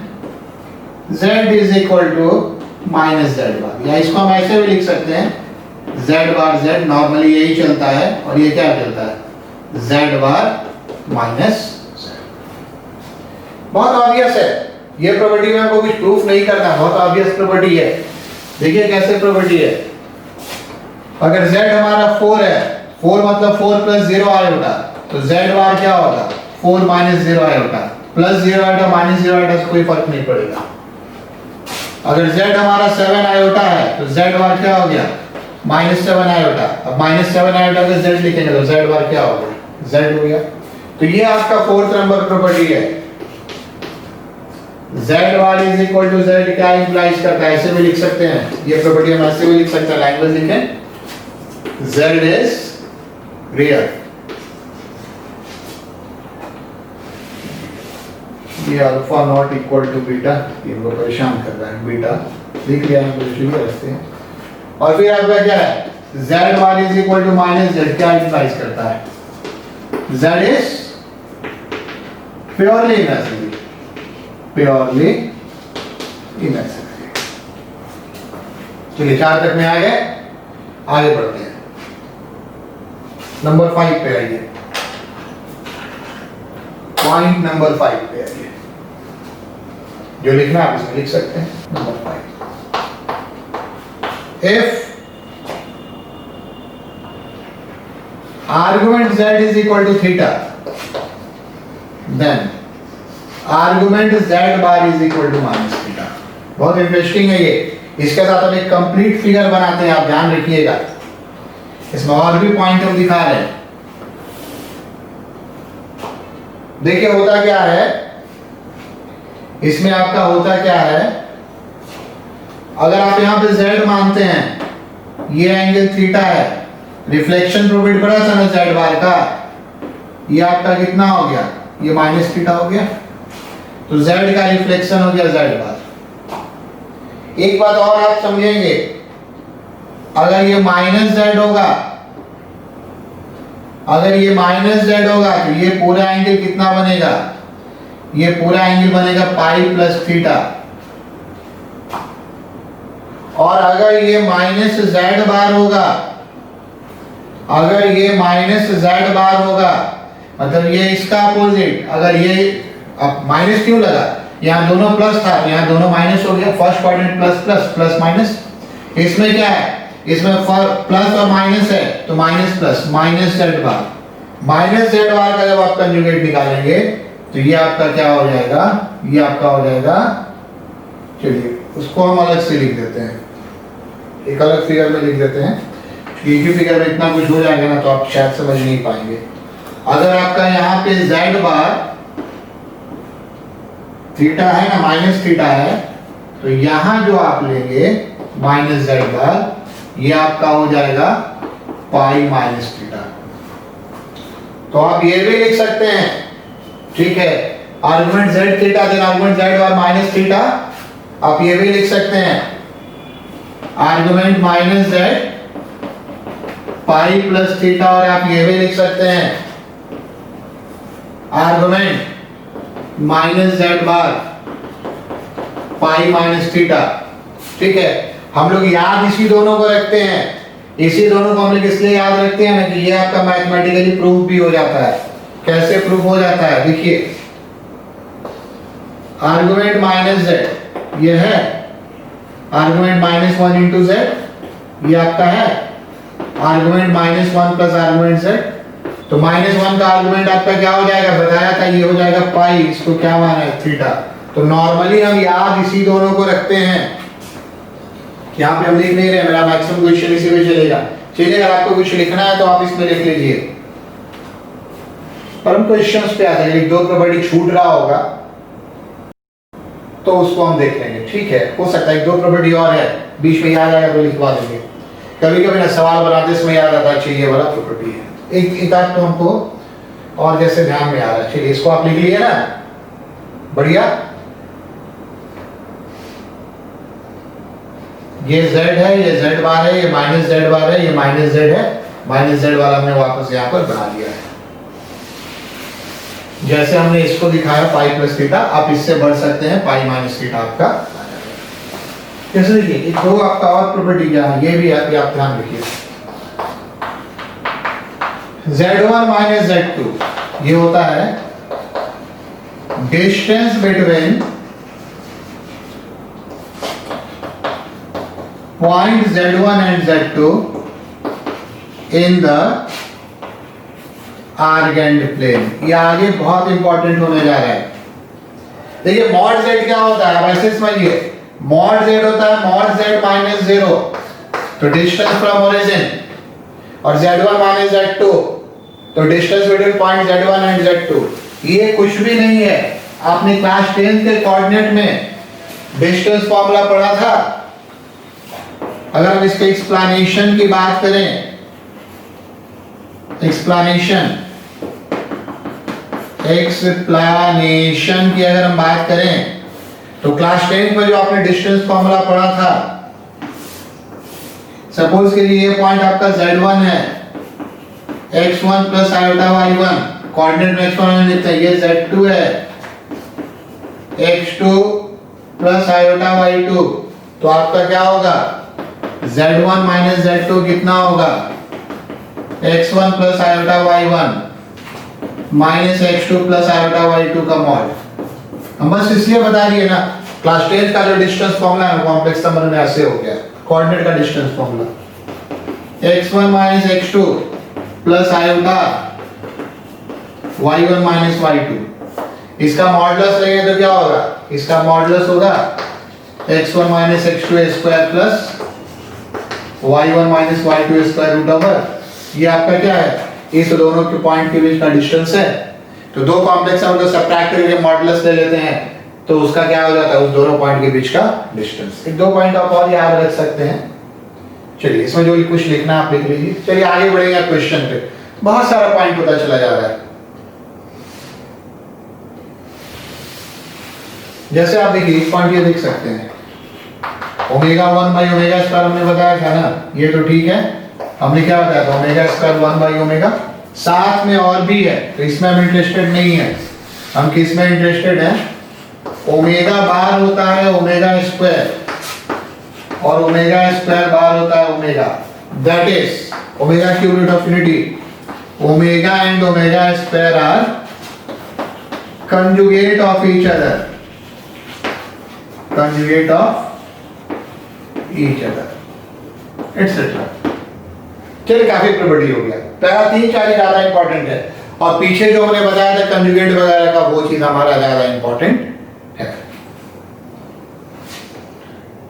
z is equal to minus z bar, या इसको हम ऐसे भी लिख सकते हैं z बार z, नॉर्मली यही चलता है, और ये क्या चलता है z बार माइनस z। बहुत ऑब्वियस है ये प्रॉपर्टी में, हमको कुछ प्रूफ नहीं करना, बहुत ऑब्वियस प्रॉपर्टी है। देखिए कैसे प्रॉपर्टी है, अगर z हमारा 4 है, 4 मतलब 4 प्लस 0 आयोटा, तो z बार क्या होगा 4 minus 0 iota, plus 0 iota minus 0 iota से कोई फर्क नहीं पड़ेगा। अगर z हमारा 7 आयोटा है तो z बार क्या हो गया -7 आयोटा, अब -7 आयोटा का z लिखेंगे तो z बार क्या हो गया z हो गया। तो ये आपका 4th नंबर प्रॉपर्टी है, z bar is equal to z क्या इंप्लाइज करता है, ऐसे भी लिख सकते हैं, ये प्रॉपर्टी हम ऐसे भी लिख सकते हैं, लैंग्वेज लिखें z इज रियल। ये alpha not equal to beta, इनको परेशान कर रहा है, बीटा लिख लिया हम, कुछ लिख रखते हैं। और फिर आपका क्या है z bar is equal to minus z, क्या इंप्लाइज करता है z is purely imaginary, purely imaginary. चलिए 4 तक में आ गए, आगे बढ़ते हैं नंबर 5 पे आइए, पॉइंट नंबर 5 पे आइए, जो लिखना आप इसमें लिख सकते हैं। Number 5, if argument z is equal to theta, then argument z bar is equal to minus theta। बहुत इंटरेस्टिंग है ये, इसके साथ हम एक कंप्लीट फिगर बनाते हैं, आप ध्यान रखिएगा, इसमें और भी पॉइंट हम दिखा रहे हैं। देखिए होता क्या है इसमें, आपका होता क्या है, अगर आप यहां पे z मानते हैं, ये एंगल थीटा है, रिफ्लेक्शन प्रोबेट पड़ा था ना z बार का, ये आपका कितना हो गया, ये माइनस थीटा हो गया, तो z का रिफ्लेक्शन हो गया z बार। एक बात और आप समझेंगे, अगर ये माइनस z होगा, अगर ये माइनस z होगा तो ये पूरा एंगल कितना बनेगा, ये पूरा एंगल बनेगा पाई प्लस थीटा, और अगर ये माइनस z बार होगा, अगर ये माइनस z बार होगा मतलब ये इसका अपोजिट, अगर ये अब माइनस क्यों लगा, यहाँ दोनों प्लस था, यहाँ दोनों माइनस हो गया, first quadrant plus plus plus minus, इसमें क्या है, इसमें प्लस और माइनस है तो minus plus minus z bar, minus z bar का जब आप कंजुगेट निकालेंगे तो ये आपका क्या हो जाएगा, ये आपका हो जाएगा, चलिए उसको हम अलग से लिख देते हैं, एक अलग फिगर में लिख देते हैं, एक ही फिगर में इतना कुछ हो जाएगा ना तो आप शायद समझ नहीं पाएंगे। अगर आपका यहाँ पे z बार थीटा है ना, माइनस थीटा है, तो यहाँ जो आप लेंगे माइनस z बार, ये आपका हो जाएगा पाई माइनस थीटा। तो आप ये भी लिख सकते हैं, ठीक है, argument z theta then argument z bar minus theta, आप ये भी लिख सकते हैं argument minus z pi plus theta, और आप ये भी लिख सकते हैं argument minus z bar pi minus theta. ठीक है, हम लोग याद इसी दोनों को रखते हैं, इसी दोनों को हम लोग इसलिए याद रखते हैं ना कि ये आपका मैथमेटिकली प्रूफ भी हो जाता है। कैसे प्रूफ हो जाता है, देखिए आर्गुमेंट माइनस z ये है, आर्गुमेंट माइनस 1 इंटू z ये आपका है, argument minus 1 plus argument z, तो माइनस 1 का आर्गुमेंट आपका क्या हो जाएगा, बताया था, ये हो जाएगा पाई, इसको क्या माना है थीटा। तो नॉर्मली हम याद इसी दोनों को रखते हैं, यहाँ पे हम लिख नहीं रहे, मेरा मैक्सिमम क्वेश्चन इसी में चलेगा। चलिए अगर आपको कुछ लिखना है तो आप इसमें लिख लीजिए, पर हम क्वेश्चंस पे आते हैं, एक दो प्रॉपर्टी छूट रहा होगा तो उसको हम देख लेंगे। ठीक है, हो सकता है एक दो प्रॉपर्टी और है, बीच में याद आएगा तो लिखवा देंगे। कभी कभी ना सवाल बनाते इसमें याद आता है, चाहिए वाला प्रॉपर्टी है, एक आध तो हमको और जैसे ध्यान में आ रहा है। चलिए इसको आप लिख लिए ना, बढ़िया। ये z है, ये z बार है, ये माइनस z बार है, ये माइनस z है, माइनस z वाला हमने वापस यहाँ पर बना दिया है। जैसे हमने इसको दिखाया पाई प्लस थीटा, आप इससे बढ़ सकते हैं पाई माइनस थीटा आपका। कैसे देखिए एक दो आपका और प्रॉपर्टी क्या है, ये भी आप ध्यान रखिए। Z1 माइनस Z2 ये होता है distance between point Z1 and Z2 in the Argand plane. ये आगे बहुत इंपॉर्टेंट होने जा रहा है। देखिए मॉड Z क्या होता है, वैसे समझिए मॉड Z होता है मॉड Z माइनस 0, तो डिस्टेंस फ्रॉम ओरिजिन, और Z1 माइनस Z2 तो distance between point Z1 and Z2। ये कुछ भी नहीं है, आपने क्लास 10 के कोऑर्डिनेट में डिस्टेंस फॉर्मूला पढ़ा था। अगर हम इसके एक्सप्लेनेशन की बात करें, एक्सप्लेनेशन की अगर हम बात करें तो क्लास 10 में जो आपने डिस्टेंस फॉर्मूला पढ़ा था, सपोज के लिए ये पॉइंट आपका Z1 है, x1 plus iota y1, coordinate में x1 लिखते हैं, ये Z2 है, x2 प्लस आयोटा y2, तो आपका क्या होगा Z1 माइनस Z2 कितना होगा, x1 plus iota y1 minus x2 plus iota y2 का मॉड। हम बस इसलिए बता दिए ना, क्लास 10 का जो डिस्टेंस फॉर्मूला है कॉम्प्लेक्स नंबर में ऐसे हो गया, कोऑर्डिनेट का distance formula x1 minus x2 plus iota y1 minus y2। इसका मॉडुलस लेंगे तो क्या होगा, इसका मॉडुलस होगा x1 minus x2 square plus y1 minus y2 square root over, ये आपका क्या है, इस दोनों के पॉइंट के बीच का डिस्टेंस है। तो दो कॉम्प्लेक्स नंबर को सब्ट्रैक्ट करके मॉडुलस ले लेते हैं, तो उसका क्या हो जाता है, उस दोनों पॉइंट के बीच का डिस्टेंस। एक दो पॉइंट आप और याद रख सकते हैं। चलिए इसमें जो कुछ लिखना आप लिख लीजिए। चलिए आगे बढ़ेंगे क्वेश्चन पे, बहुत सारा पॉइंट पता चला जा रहा है। जैसे आप देखिए एक पॉइंट ये देख सकते हैं, ओमेगा 1 बाई ओमेगा स्क्वायर हमने बताया था ना, ये तो ठीक है, हमने क्या बताया था ओमेगा स्क्वायर 1 बाई ओमेगा, साथ में और भी है तो इसमें हम इंटरेस्टेड नहीं है, हम किस में इंटरेस्टेड हैं, ओमेगा बार होता है ओमेगा स्क्वायर और ओमेगा स्क्वायर बार होता है omega, that is omega cube root of unity, omega and omega square are conjugate of each other, conjugate of each other etc. चलिए काफी प्रॉपर्टी हो गया, पहला 3-4 ज्यादा इंपॉर्टेंट है, और पीछे जो हमने बताया था कंजुगेट वगैरह का वो चीज हमारा ज्यादा इंपॉर्टेंट है।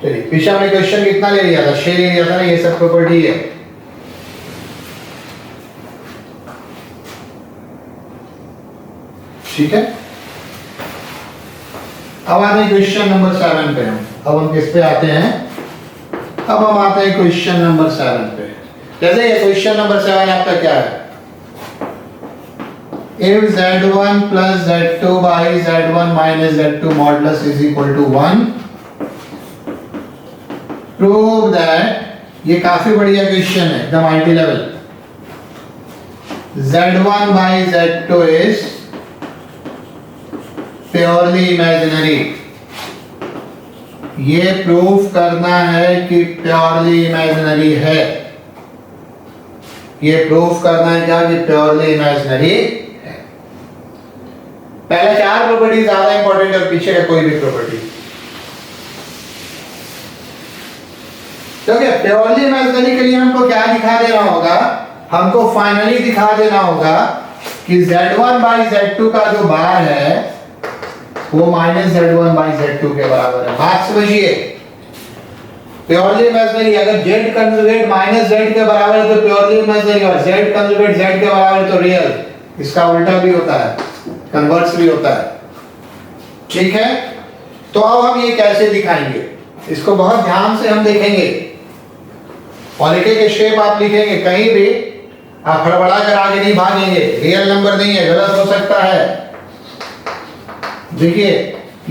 चलिए पीछे हमने क्वेश्चन कितना ले लिया था, 6 ले लिया था ना, ये सब प्रॉपर्टी है। ठीक है, अब आते हैं क्वेश्चन नंबर 7 पे। अब हम किस पे आते हैं, अब हम आते हैं क्वेश्चन नंबर 7 पे। जैसे ये क्वेश्चन नंबर 7 आपका क्या है, if z1 plus z2 by z1 minus z2 modulus is equal to 1, prove that, ये काफी बढ़िया क्वेश्चन है एकदम IT level, z1 by z2 is purely imaginary. ये प्रूफ करना है कि प्योरली इमेजिनरी है, ये प्रूफ करना है क्या कि प्योरली इमेजिनरी है। पहले 4 प्रॉपर्टी ज्यादा इंपॉर्टेंट है, पीछे का कोई भी प्रॉपर्टी, क्योंकि प्योरली इमेजिनरी के लिए हमको क्या दिखा देना होगा, हमको फाइनली दिखा देना होगा कि z1 by z2 का जो बार है वो माइनस z1 by z2 के बराबर है। बात समझिए, प्योरली इमेजिनरी, अगर z कंजुगेट माइनस z के बराबर है तो प्योरली इमेजिनरी, और z कंजुगेट z के बराबर है तो रियल। इसका उल्टा भी होता है, कन्वर्स भी होता है। ठीक है, तो अब हम ये कैसे दिखाएंगे, इसको बहुत ध्यान से हम देखेंगे, और एक एक स्टेप आप लिखेंगे, कहीं भी आप हड़बड़ा कर आगे नहीं भागेंगे। रियल नंबर नहीं है, गलत हो सकता है। देखिए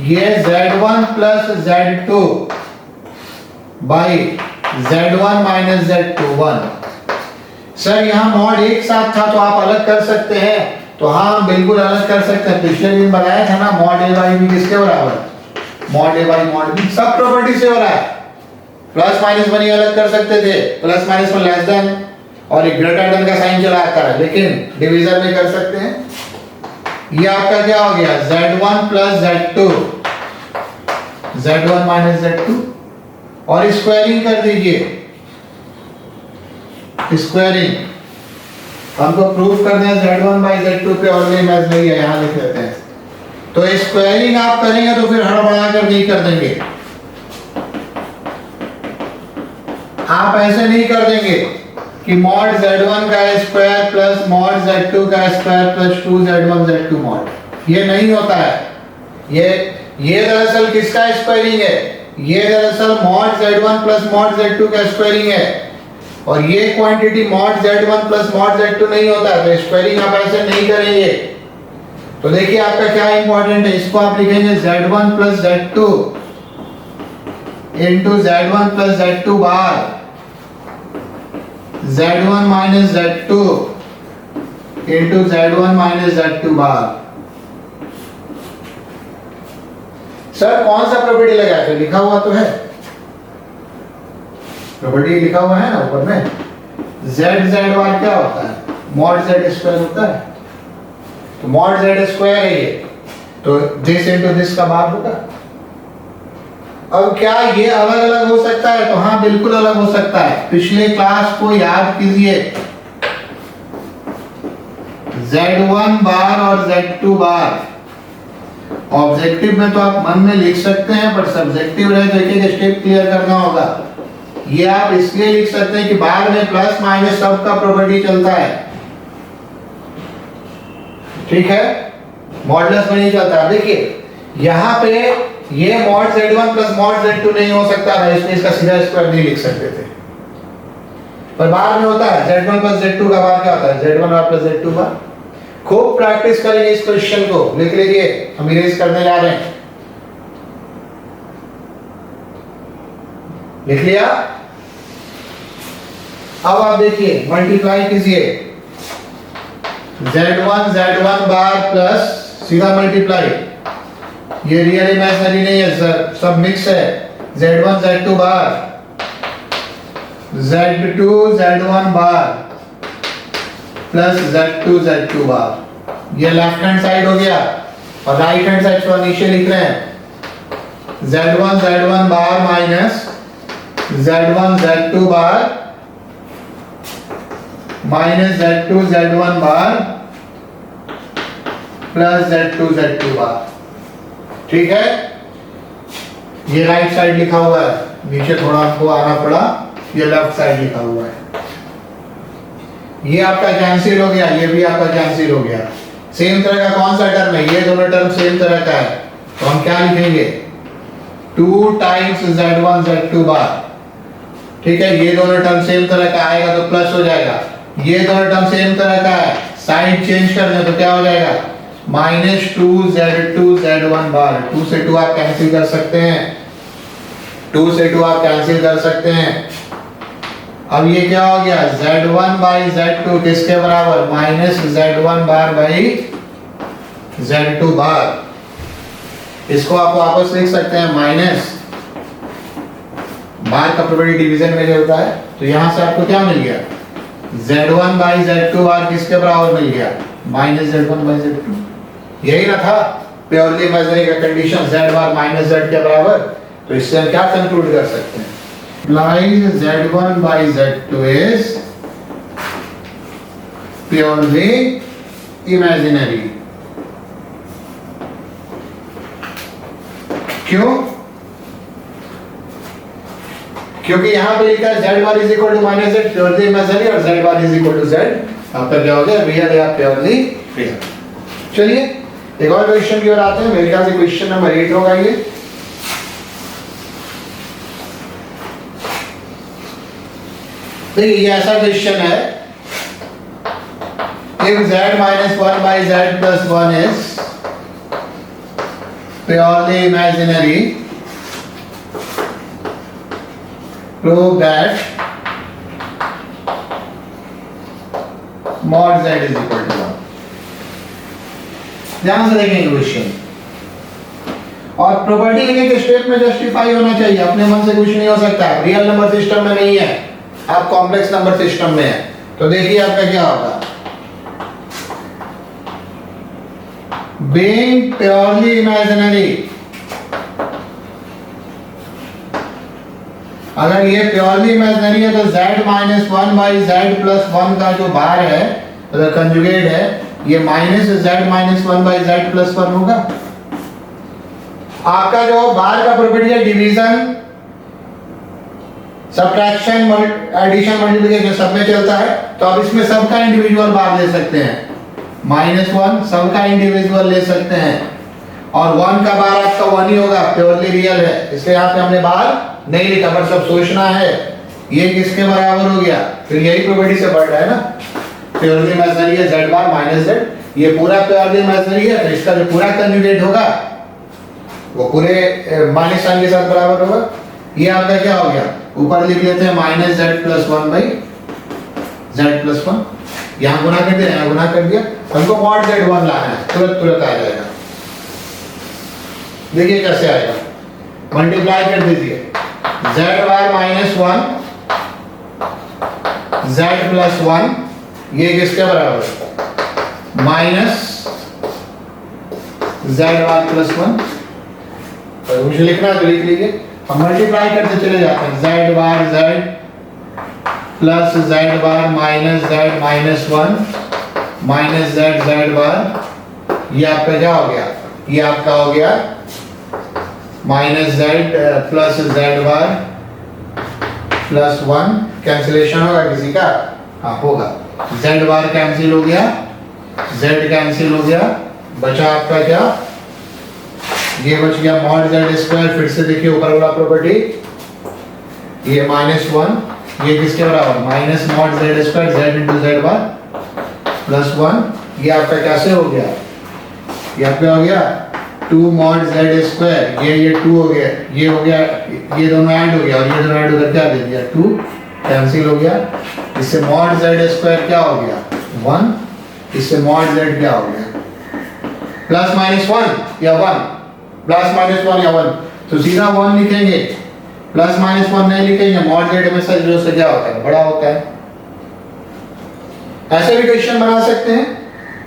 ये z1 plus z2 by z1 minus z2 1। Sir यहाँ मॉड एक साथ था तो आप अलग कर सकते हैं, तो हाँ हम बिल्कुल अलग कर सकते हैं। पिछले दिन बताया था ना मॉड ए बाई बी किसके बराबर, mod a by mod b, सब प्रॉपर्टी से हो रहा है। प्लस माइनस वन अलग कर सकते थे, plus minus one less than और एक ग्रेटर देन का साइन चला आता है, लेकिन डिवीजन में कर सकते हैं। ये आपका क्या हो गया z1 plus z2, z1 minus z2, और स्क्वायरिंग कर दीजिए, स्क्वायरिंग हमको प्रूफ करना है z1 बाई z2 पे, और इमेजिनरी है यहाँ लिख लेते हैं। तो स्क्वायरिंग आप करेंगे तो फिर हड़बड़ा कर नहीं कर देंगे, आप ऐसे नहीं कर देंगे कि मॉड z1 का स्क्वायर प्लस मॉड z2 का square plus 2z1 z2 mod, ये नहीं होता है। ये दरअसल किसका स्क्वायरिंग है, ये दरअसल mod z1 plus mod z2 का स्क्वायरिंग है, और ये quantity mod z1 plus mod z2 नहीं होता है, तो स्क्वायरिंग आप ऐसे नहीं करेंगे। तो देखिए आपका क्या इंपॉर्टेंट है, इसको आप लिखेंगे z1 plus z2 into z1 plus z2 बार z1 minus z2 into z1 minus z2 बार। सर कौन सा प्रॉपर्टी लगाया, तो लिखा हुआ तो है, प्रॉपर्टी लिखा हुआ है ना ऊपर में, z बार क्या होता है, मॉड z स्क्वायर होता है, तो मॉड z स्क्वायर है ये, तो दिस इंटू दिस का बार होगा। अब क्या ये अलग अलग हो सकता है, तो हाँ बिल्कुल अलग हो सकता है। पिछले क्लास को याद कीजिए, z1 बार और z2 बार ऑब्जेक्टिव में तो आप मन में लिख सकते हैं, पर सब्जेक्टिव रहे तो एक एक स्टेप क्लियर करना होगा। ये आप इसलिए लिख सकते हैं कि बाद में प्लस माइनस सब का प्रॉपर्टी चलता है, ठीक है, मॉडुलस में नहीं चलता। देखिए यहाँ पे ये mod z1 plus mod z2 नहीं हो सकता था, इसलिए इसका सीधा स्क्वायर नहीं लिख सकते थे, पर बाद में होता है z1 प्लस z2 का बार क्या होता है, z1 बार प्लस z2 बार। खूब प्रैक्टिस करेंगे इस क्वेश्चन को, लिख लीजिए, हम इरेज करने जा रहे हैं, लिख लिया। अब आप देखिए मल्टीप्लाई कीजिए, z1 बार प्लस सीधा मल्टीप्लाई, ये रियल इमेजिनरी नहीं है सर, सब मिक्स है, z1 z2 बार z2 z1 बार प्लस z2 z2 बार, ये लेफ्ट हैंड साइड हो गया, और राइट हैंड साइड को नीचे लिख रहे हैं z1 बार माइनस z1 z2 बार माइनस z2 z1 बार प्लस z2 z2 बार, ठीक है। ये राइट साइड लिखा हुआ है, नीचे थोड़ा आपको आना पड़ा, ये लेफ्ट साइड लिखा हुआ है। ये आपका कैंसिल हो गया, ये भी आपका कैंसिल हो गया। सेम तरह का कौन सा टर्म है, ये दोनों टर्म सेम तरह का है, तो हम क्या लिखेंगे 2 टाइम्स z1 z2 बार, ठीक है। ये दोनों टर्म सेम तरह का आएगा तो प्लस हो जाएगा, ये दोनों टर्म सेम तरह का है, साइड चेंज कर दें तो क्या हो जाएगा माइनस 2z2 z1 बार। 2 से 2 आप कैंसिल कर सकते हैं, 2 से 2 आप कैंसिल कर सकते हैं। अब ये क्या हो गया z1 बाई z2 किसके बराबर, minus z1 bar by z2 बार। इसको आप वापस लिख सकते हैं, माइनस बार का प्रॉपर्टी डिवीजन में जो होता है, तो यहां से आपको क्या मिल गया z1 बाई z2 बार किसके बराबर मिल गया, माइनस z1 बाई z2। यही ना था प्योरली इमेजिनरी का condition, z bar minus z के बराबर। तो इससे हम क्या कंक्लूड कर सकते हैं, implies z1 by z2 is purely imaginary। क्यों, क्योंकि यहां पे लिखा है z bar is equal to minus z, purely imaginary, और z bar is equal to z आपका क्या हो गया रियल या प्योरली रियल। चलिए एक और क्वेश्चन की ओर आते हैं, मेरे ख्याल से क्वेश्चन नंबर 8 होगा ये। देखिए ये ऐसा क्वेश्चन है, if z minus 1 by z plus 1 is purely imaginary, prove that mod z is equal to 1। ध्यान से देखेंगे क्वेश्चन। और प्रॉपर्टी लिखने के स्टेप में जस्टिफाई होना चाहिए, अपने मन से कुछ नहीं हो सकता। रियल नंबर सिस्टम में नहीं है, आप कॉम्प्लेक्स नंबर सिस्टम में है। तो देखिए आपका क्या होगा, बीइंग प्योरली इमेजिनरी, अगर ये प्योरली इमेजिनरी है तो z minus one by Z plus one का जो बार है, अगर कंजुगेट है, ये minus z minus one by Z plus one होगा। आपका जो बार का प्रॉपर्टी है डिवीजन, सब्ट्रैक्शन, एडिशन, मल्टीप्लिकेशन सब में चलता है, तो आप इसमें सबका इंडिविजुअल बार ले सकते हैं। माइनस वन सबका इंडिविजुअल ले सकते हैं, और वन का बार आपका वन ही होगा, प्योरली रियल है, इसलिए यहाँ पे हमने बार नहीं लिखा, पर सब सोचना है ये किसके बराबर हो गया, फिर यही प्रॉपर्टी से बढ़ रहा है ना। प्योरली इमेजिनरी है z बार माइनस z, ये पूरा प्योरली इमेजिनरी है, तो इसका जो पूरा कंजुगेट होगा वो पूरे माइनस साइन के साथ बराबर होगा। ये आपका क्या हो गया, ऊपर लिख लेते हैं minus z plus one by Z plus one, यहाँ गुना कर दिया, यहाँ गुना कर दिया, हमको मॉड z वन लाना है, तुरंत आ जाएगा। देखिए कैसे आएगा, मल्टीप्लाई कर दीजिए, z bar minus one z plus one, ये किसके बराबर है, minus z bar plus one. तो मुझे लिखना है तो लिख लीजिए, हम मल्टीप्लाई करते चले जाते हैं, z bar z plus z bar minus z minus one minus z bar, ये आपका क्या हो गया, ये आपका हो गया minus z plus z bar plus one, cancellation होगा किसी का, हाँ होगा, z बार कैंसिल हो गया, z कैंसिल हो गया, बचा आपका क्या, ये बच गया मॉड z स्क्वायर। फिर से देखिए ऊपर वाला प्रॉपर्टी, ये माइनस वन, ये किसके बराबर, minus mod z square z into z bar plus one, ये आपका कैसे हो गया, ये आपका हो गया टू मॉड z स्क्वायर, ये टू हो गया, ये हो गया, ये दोनों ऐड हो गया, और ये दोनों ऐड होकर क्या दे दिया, टू कैंसिल हो गया, इससे मॉड z स्क्वायर क्या हो गया, वन, इससे मॉड z क्या हो गया, प्लस माइनस वन या वन, प्लस माइनस वन या वन, तो सीधा वन लिखेंगे, प्लस माइनस वन नहीं लिखेंगे, मॉड z हमेशा जीरो से क्या होता है, बड़ा होता है। ऐसे भी क्वेश्चन बना सकते हैं,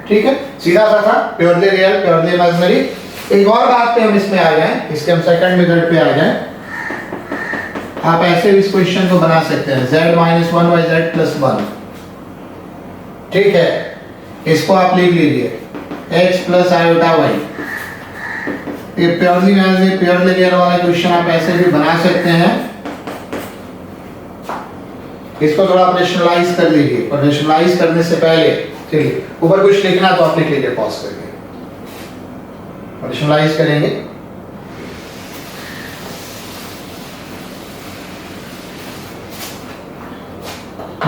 ठीक है, सीधा सा था, प्योरली रियल प्योरली इमेजिनरी। एक और बात पे हम इसमें आ गए, इसके हम सेकंड मेथड पे आ गए, आप ऐसे भी इस क्वेश्चन को बना सकते हैं, z minus one by Z plus one, ठीक है, इसको आप लिख लीजिए x प्लस आयोटा y। ये प्योरली रियल वाला क्वेश्चन आप ऐसे भी बना सकते हैं। इसको थोड़ा ऑपरेशनलाइज कर लीजिए, ऑपरेशनलाइज करने से पहले चलिए ऊपर कुछ लिखना तो आप लिख लीजिए पॉज करके, ऑपरेशनलाइज करेंगे।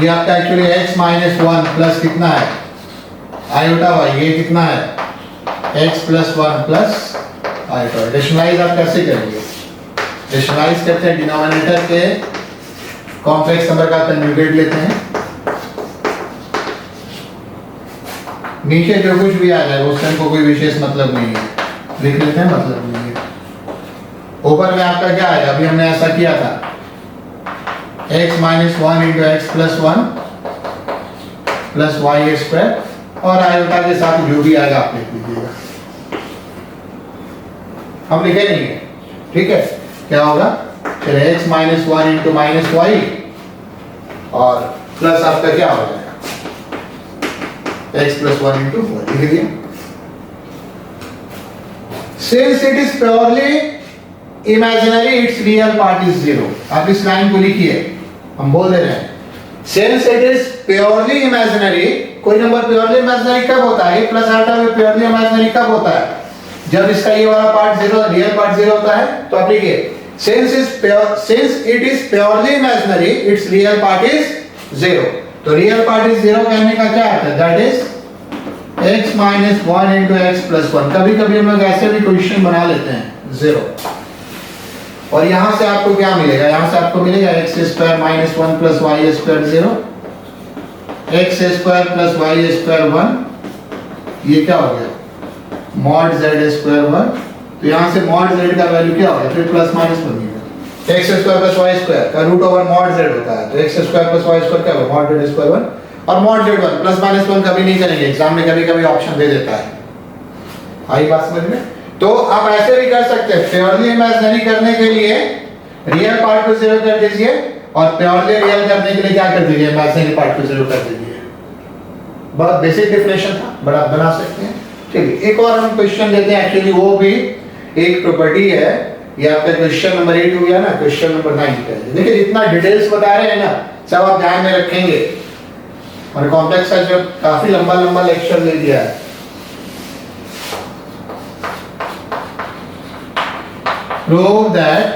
ये आपका actually x minus one plus कितना है आयोटा y, ये कितना है x plus one plus iota. Rationalize आप कैसे करेंगे, रेशनलाइज करते हैं, डिनोमिनेटर के कॉम्प्लेक्स नंबर का कंजुगेट लेते हैं, नीचे जो कुछ भी आ जाए उससे हमको कोई विशेष मतलब नहीं है, लिख लेते हैं, मतलब नहीं है। ऊपर में आपका क्या आएगा, अभी हमने ऐसा किया था, x minus one into x plus one plus y square, और आयोटा के साथ जो भी आएगा आप लिख लीजिएगा, हम लिखे नहीं है, ठीक है। क्या होगा, फिर x minus one into minus y और प्लस आपका क्या हो जाएगा x plus one into y, लिख दिया। Since it is purely imaginary, its real part is zero। आप इस लाइन को लिखिए, हम बोल दे रहे हैं Since it is purely imaginary, कोई नंबर प्योरली इमेजिनरी कब होता है, प्लस आयोटा में प्योरली इमेजिनरी कब होता है, जब इसका ये वाला part zero, real part zero होता है। तो आप लिखिए since it is purely imaginary, its real part is zero। तो रियल पार्ट इज जीरो कहने का क्या अर्थ है, that is x minus one into x plus one. कभी कभी हम लोग ऐसे भी क्वेश्चन बना लेते हैं जीरो, और यहां से आपको क्या मिलेगा, यहां से आपको मिलेगा x square minus one plus y square zero, x square plus y square one, ये क्या हो गया मॉड जेड स्क्वायर 1, तो यहाँ से मॉड जेड का वैल्यू क्या होगा, फिर प्लस माइनस बनेगा, x square plus y square का रूट ओवर मॉड जेड होता है, तो x square plus y square क्या होगा, मॉड जेड स्क्वायर 1, और मॉड जेड 1 प्लस माइनस 1 कभी नहीं करेंगे, एग्जाम में कभी कभी ऑप्शन दे देता है। आई बात समझ में? तो आप ऐसे भी कर सकते हैं, प्योरली इमेजिनरी करने के लिए रियल पार्ट को 0 कर दीजिए और प्योरली रियल करने के लिए क्या कर दीजिए, इमेजिनरी पार्ट को 0 कर दीजिए। बहुत बेसिक डिफिनेशन था, बड़ा बना सकते हैं। चलिए एक और हम क्वेश्चन लेते हैं, एक्चुअली वो भी एक प्रॉपर्टी है, ये आपका क्वेश्चन नंबर 8 हो गया ना, क्वेश्चन नंबर 9 का है। देखिए जितना डिटेल्स बता रहे हैं ना सब आप ध्यान में रखेंगे, और कॉम्प्लेक्स का जो काफी लंबा लंबा लेक्चर ले दिया है। Prove that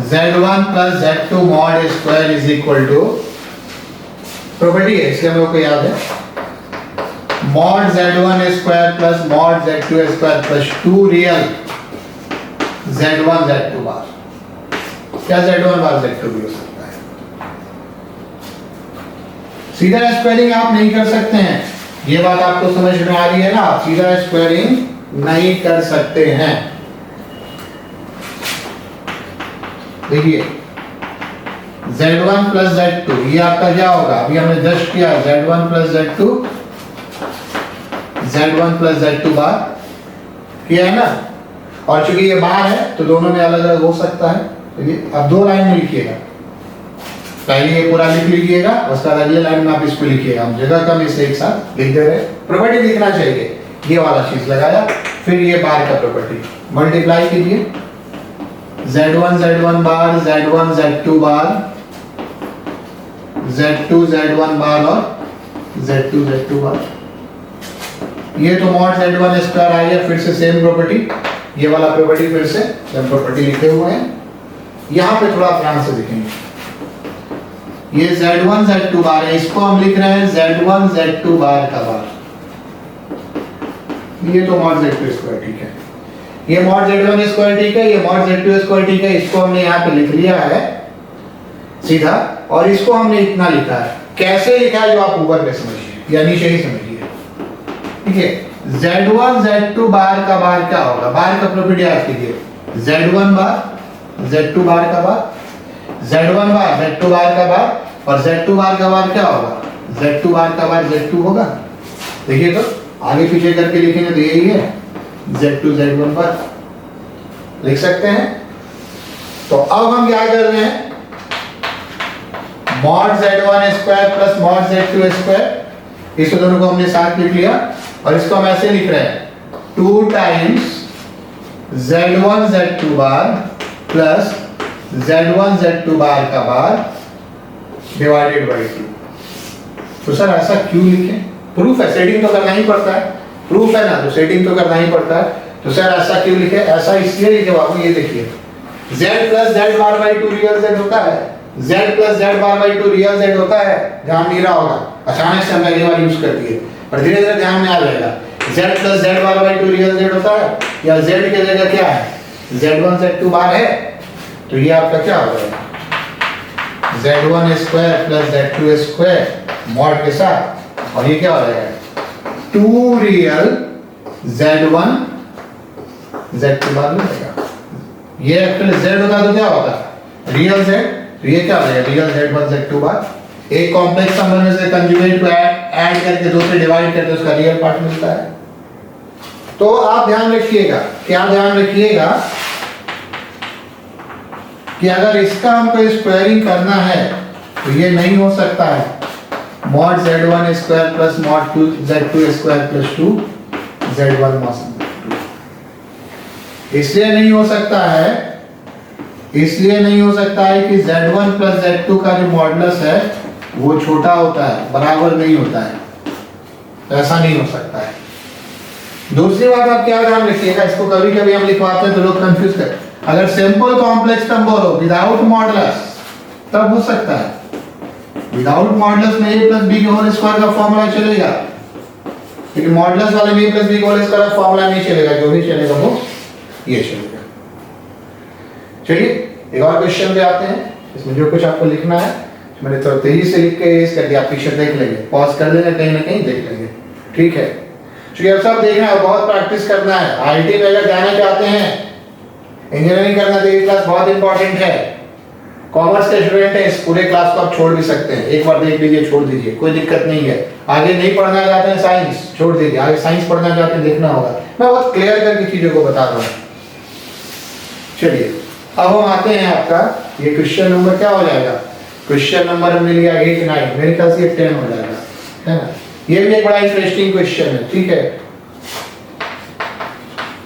Z1 plus Z2 mod square is equal to, property है इसलिए मेरे को याद है, mod Z1 square plus mod Z2 square plus 2 real Z1 Z2 बार, क्या Z1 बार Z2 भी हो सकता है। सीधा स्क्वायरिंग आप नहीं कर सकते हैं, ये बात आपको समझ में आ रही है ना, आप सीधा स्क्वायरिंग नहीं कर सकते हैं। देखिए Z1 प्लस Z2 ये आपका क्या होगा, अभी हमने जस्ट किया Z1 plus Z2, Z1 plus Z2 बार किया है ना, और चूंकि ये बार है तो दोनों में अलग अलग हो सकता है। देखिए अब दो लाइन में लिखिएगा, पहले ये पूरा लिख लीजिएगा, उसके बाद अगले लाइन में आप इसको लिखिएगा, हम जगह कम इसे एक साथ लिख दे रहे हैं। प्रॉपर्टी लिखना चाहिए, ये वाला चीज लगाया, फिर ये बार का प्रॉपर्टी मल्टीप्लाई कीजिए, Z1 Z1 बार, Z1 Z2 बार, Z2 Z1 बार और Z2 Z2 बार। ये तो मॉड Z1 स्क्वायर आ गया, फिर से सेम प्रॉपर्टी, ये वाला प्रॉपर्टी फिर से सेम प्रॉपर्टी लिखे हुए हैं। यहाँ पे थोड़ा ध्यान से देखेंगे, ये Z1 Z2 बार है, इसको हम लिख रहे हैं Z1 Z2 बार का बार, ये तो मॉड Z2 स्क्वायर ठीक है, ये मॉड Z1 स्क्वायर ठीक है, ये मॉड Z2 स्क्वायर ठीक है, इसको हमने यहाँ पे लिख लिया है सीधा, और इसको हमने इतना लिखा है। कैसे लिखा है जो आप ऊपर में समझिए या नीचे ही समझिए, ठीक है। Z1 Z2 बार का बार क्या होगा, बार का प्रॉपर्टी याद कीजिए, Z1 बार Z2 बार का बार, Z1 बार Z2 बार का बार, और Z2 बार का बार क्या होगा, Z2 बार का बार Z2 होगा। देखिए तो आगे पीछे करके लिखेंगे तो यही है, Z2 Z1 बार लिख सकते हैं। तो अब हम क्या कर रहे हैं, mod Z1 square plus mod Z2 square, इस दोनों को हमने साथ लिख लिया, और इसको हम ऐसे लिख रहे हैं 2 टाइम्स Z1 Z2 बार प्लस Z1 Z2 बार का बार डिवाइडेड बाई 2। तो सर ऐसा क्यों लिखे, प्रूफ है, सेटिंग तो करना ही पड़ता है, प्रूफ है ना, तो सेटिंग तो करना ही पड़ता है। तो सर ऐसा क्यों लिखे, ऐसा इसलिए लिखे बाबू, ये देखिए Z plus Z bar by 2 real Z होता है, Z plus Z bar by 2 real Z होता है, ध्यान नहीं रहा होगा, अचानक से हम पहली बार यूज कर दिए, पर धीरे धीरे ध्यान में आ जाएगा। Z plus Z bar by 2 real Z होता है, या Z की जगह क्या है, Z1 Z2 बार है, तो ये आपका क्या हो जाएगा, Z1 square plus Z2 square mod के साथ, और ये क्या हो जाएगा 2 रियल Z1 Z2 बार में जाएगा। ये एक्चुअली Z होता तो क्या होता, रियल Z, तो ये क्या हो जाएगा रियल Z1 Z2 बार। एक कॉम्प्लेक्स नंबर में से कंजुगेट को ऐड करके दो से डिवाइड करके उसका रियल पार्ट मिलता है। तो आप ध्यान रखिएगा, क्या ध्यान रखिएगा कि अगर इसका हमको स्क्वायरिंग करना है तो ये नहीं हो सकता है mod Z1 square plus mod Z2 square plus 2 Z1 mod, इसलिए नहीं हो सकता है, इसलिए नहीं हो सकता है कि Z1 प्लस Z2 का जो मॉडुलस है वो छोटा होता है, बराबर नहीं होता है, तो ऐसा नहीं हो सकता है। दूसरी बात आप क्या ध्यान रखिएगा, इसको कभी कभी हम लिखवाते हैं तो लोग कंफ्यूज करते हैं, अगर सिंपल कॉम्प्लेक्स नंबर हो विदाउट मॉडुलस तब हो सकता है, विदाउट मॉडुलस में a plus b whole square का फॉर्मूला चलेगा, लेकिन मॉडुलस वाले में a plus b whole square का फॉर्मूला नहीं चलेगा, जो भी चलेगा वो ये चलेगा। चलिए एक और क्वेश्चन पे आते हैं, इसमें जो कुछ आपको लिखना है मैंने थोड़ा तेजी से लिख के इस कर दिया, आप पीछे देख लेंगे, पॉज कर लेंगे, कहीं ना कहीं देख लेंगे, ठीक है। तो ये सब देखना है, बहुत प्रैक्टिस करना है। आईटी में अगर जाना चाहते हैं, इंजीनियरिंग करना तो ये क्लास बहुत इंपॉर्टेंट है। कॉमर्स के स्टूडेंट है, इस पूरे क्लास को आप छोड़ भी सकते हैं, एक बार देख लीजिए, छोड़ दीजिए, कोई दिक्कत नहीं है। आगे नहीं पढ़ना चाहते हैं साइंस, छोड़ दीजिए, आगे साइंस पढ़ना चाहते हैं, देखना होगा। मैं बहुत क्लियर करके चीजों को बता रहा हूँ। चलिए अब हम आते हैं, आपका ये क्वेश्चन नंबर क्या हो जाएगा, क्वेश्चन नंबर मिल गया 8 9, मेरे ख्याल से 10 हो जाएगा, है ना। ये भी एक बड़ा इंटरेस्टिंग क्वेश्चन है, ठीक है।